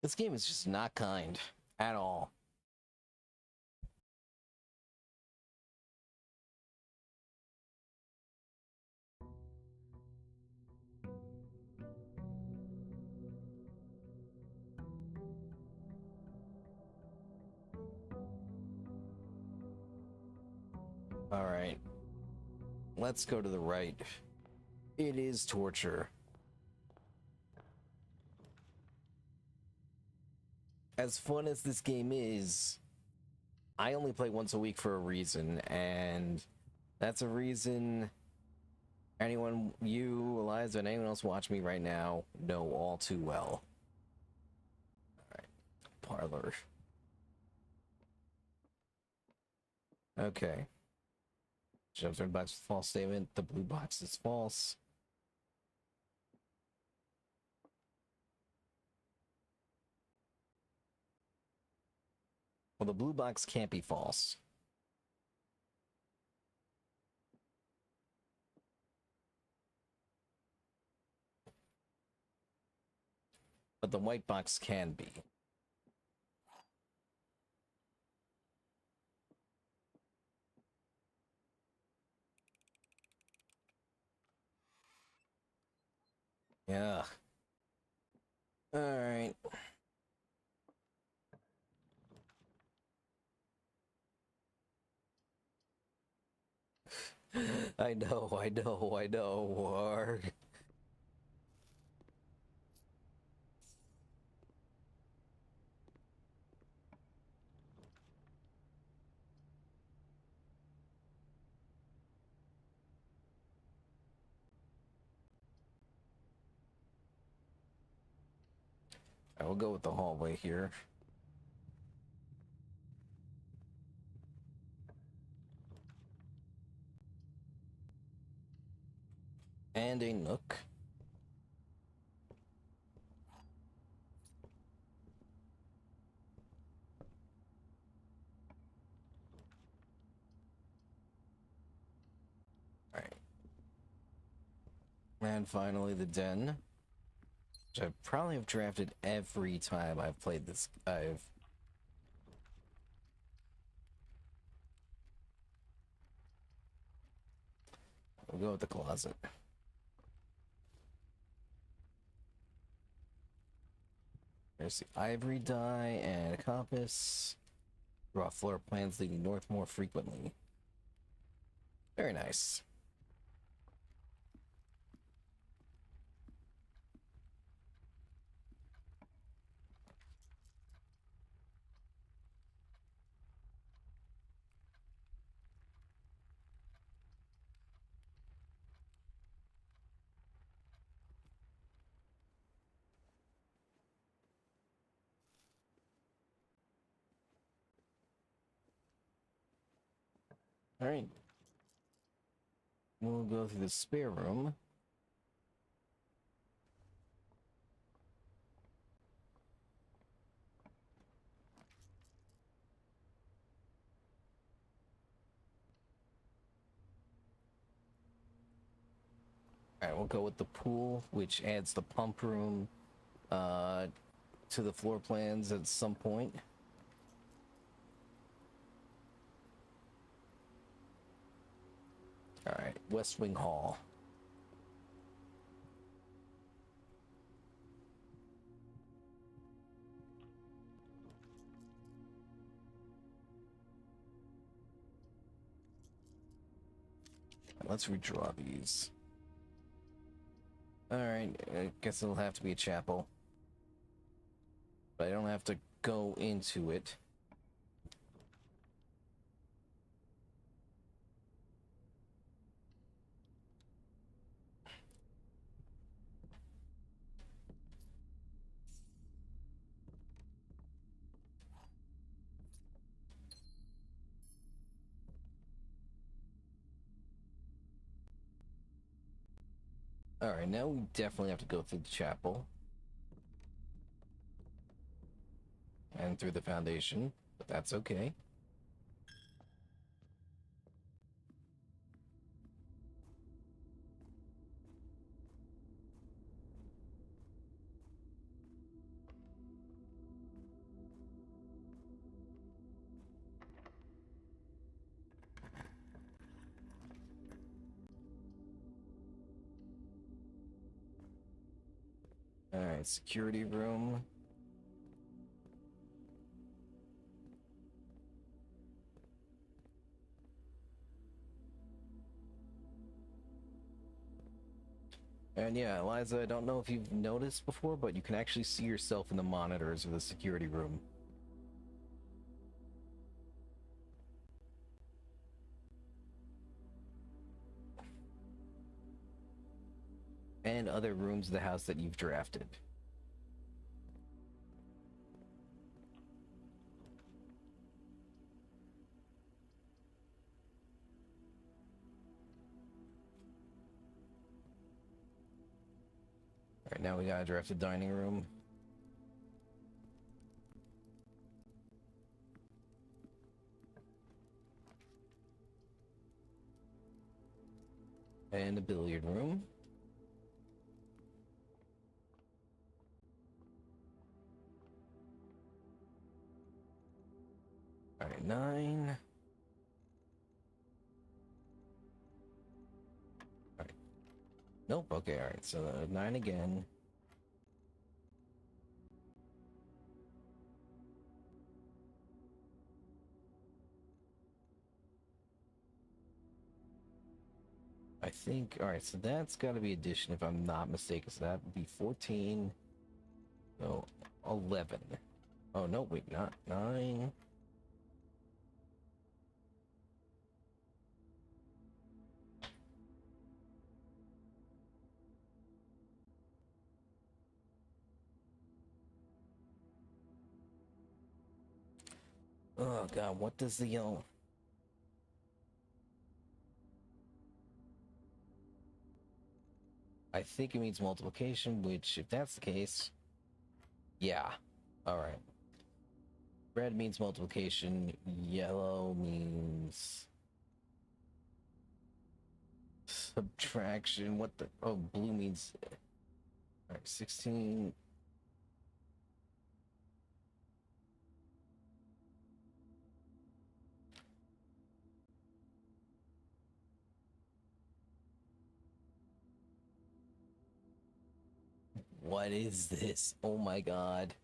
This game is just not kind at all. All right. Let's go to the right. It is torture. As fun as this game is, I only play once a week for a reason, and that's a reason anyone, you, Eliza, and anyone else watching me right now know all too well. Alright. Parlor. Okay. Jumps red box with false statement. The blue box is false. Well, the blue box can't be false. But the white box can be. Yeah. Alright. I know. Arg. I will go with the hallway here. And a nook. Alright. And finally the den. Which I probably have drafted every time I've played this. I'll go with the closet. There's the ivory die and a compass. Draw floor plans leading north more frequently. Very nice. All right. We'll go through the spare room. All right, we'll go with the pool, which adds the pump room to the floor plans at some point. All right, West Wing Hall. let's redraw these. Alright, I guess it'll have to be a chapel. But I don't have to go into it. Alright, now we definitely have to go through the chapel. And through the foundation, but that's okay. Alright, security room. And yeah, Eliza, I don't know if you've noticed before, but you can actually see yourself in the monitors of the security room. And other rooms of the house that you've drafted. Alright, now we gotta draft a dining room. And a billiard room. Alright, 9. Alright. Nope, okay, alright, so 9 again. I think, alright, so that's gotta be addition if I'm not mistaken. So that would be 14. No, 11. Oh, no, wait, not 9. Oh, God, what does the, I think it means multiplication, which, if that's the case, yeah. Alright. Red means multiplication, yellow means subtraction. What the? Oh, blue means. Alright, 16. What is this? Oh my god.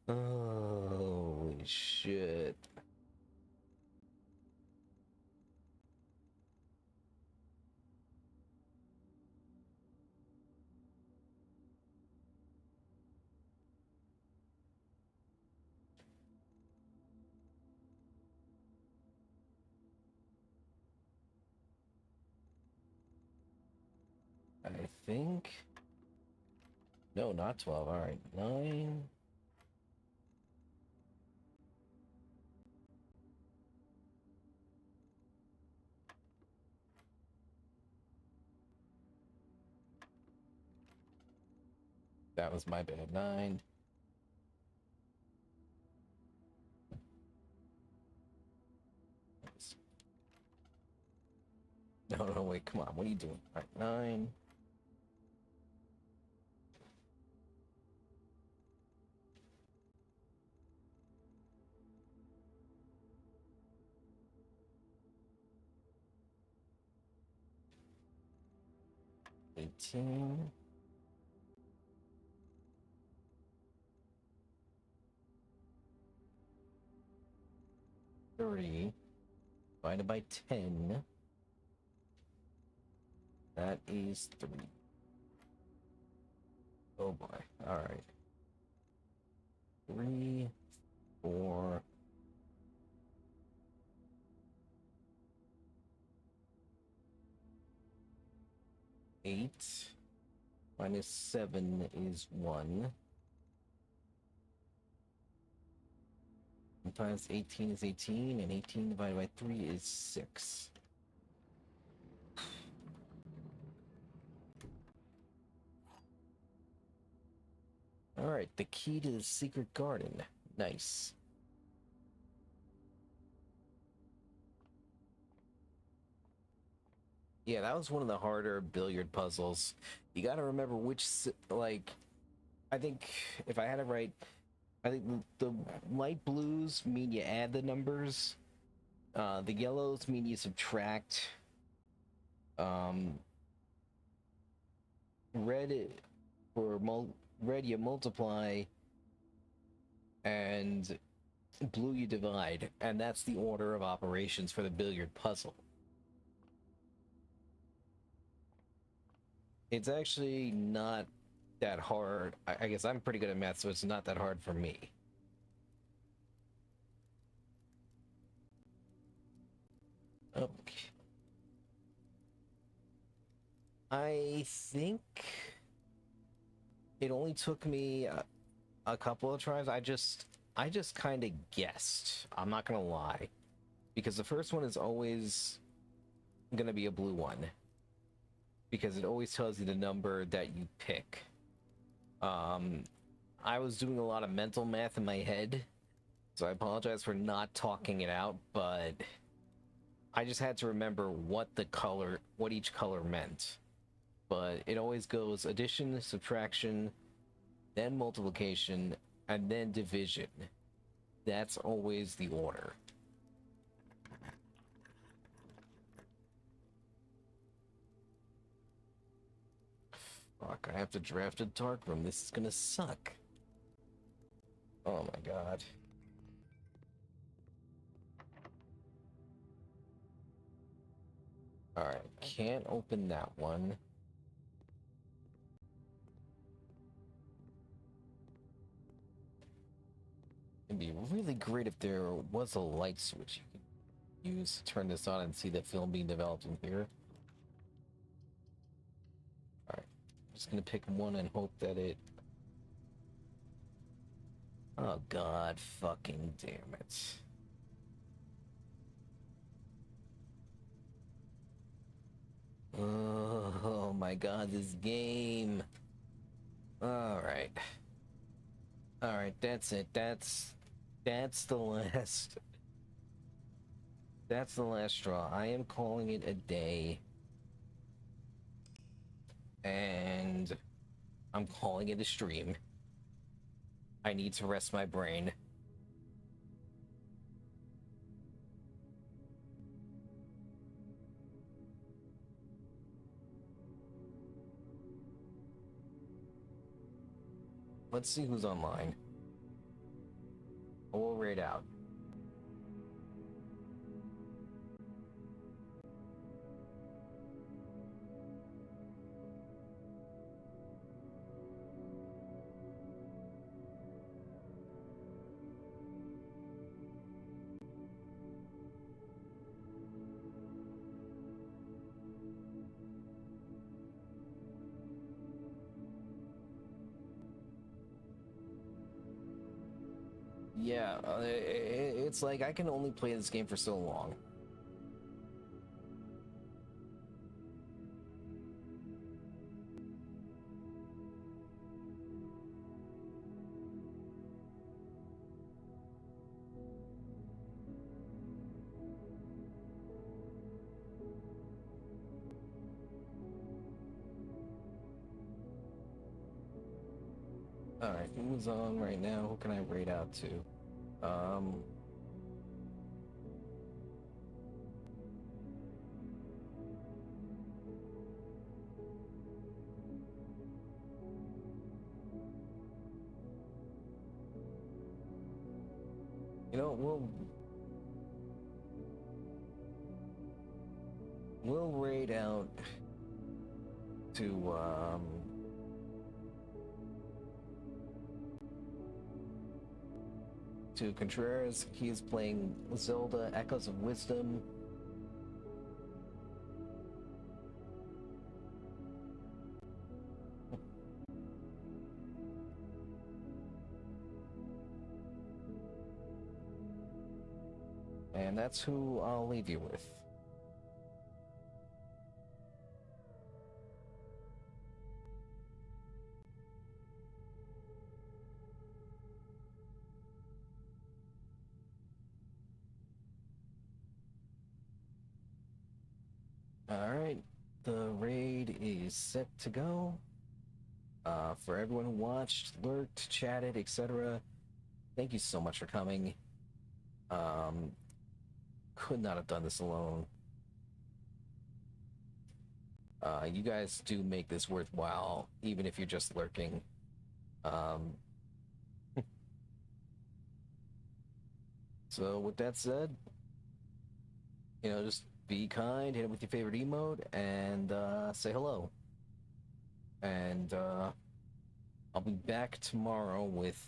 Holy shit. I think. No, not 12. Alright, 9. That was my bad. 9. No, no, wait, come on. What are you doing? Alright, 9. $18. 30 divided by 10. That is 3. Oh boy. Alright. 3, 4. Eight minus 7 is 1. Times 18 is 18, and 18 divided by 3 is 6. Alright, the key to the secret garden. Nice. Yeah, that was one of the harder billiard puzzles. You gotta remember which, like, I think if I had it right, I think the light blues mean you add the numbers. The yellows mean you subtract. Red red you multiply, and blue you divide, and that's the order of operations for the billiard puzzle. It's actually not that hard. I guess I'm pretty good at math, so it's not that hard for me. Okay. I think it only took me a couple of tries. I just kind of guessed. I'm not gonna lie, because the first one is always gonna be a blue one, because it always tells you the number that you pick. I was doing a lot of mental math in my head, so I apologize for not talking it out, but I just had to remember what each color meant. But it always goes addition, subtraction, then multiplication, and then division. That's always the order. Fuck, I have to draft a dark room. This is gonna suck. Oh my god. Alright, can't open that one. It'd be really great if there was a light switch you could use to turn this on and see the film being developed in here. Alright, I'm just gonna pick one and hope that it... Oh god, fucking damn it. Oh my god, this game. Alright. Alright, that's it. That's the last... That's the last straw. I am calling it a day. And I'm calling it a stream. I need to rest my brain. Let's see who's online. We'll raid out. Yeah, it's like I can only play this game for so long. Alright, who's on right now? Who can I raid out to? You know, we'll raid out to Contreras. He is playing Zelda Echoes of Wisdom. And that's who I'll leave you with. Alright, the raid is set to go. For everyone who watched, lurked, chatted, etc., thank you so much for coming. Could not have done this alone. You guys do make this worthwhile, even if you're just lurking. So with that said, just be kind, hit it with your favorite emote, and say hello. And I'll be back tomorrow with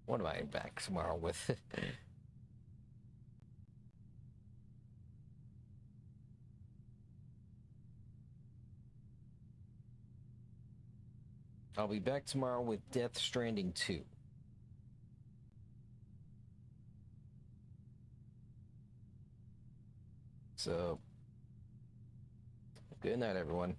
what am I back tomorrow with? I'll be back tomorrow with Death Stranding 2. So, good night, everyone.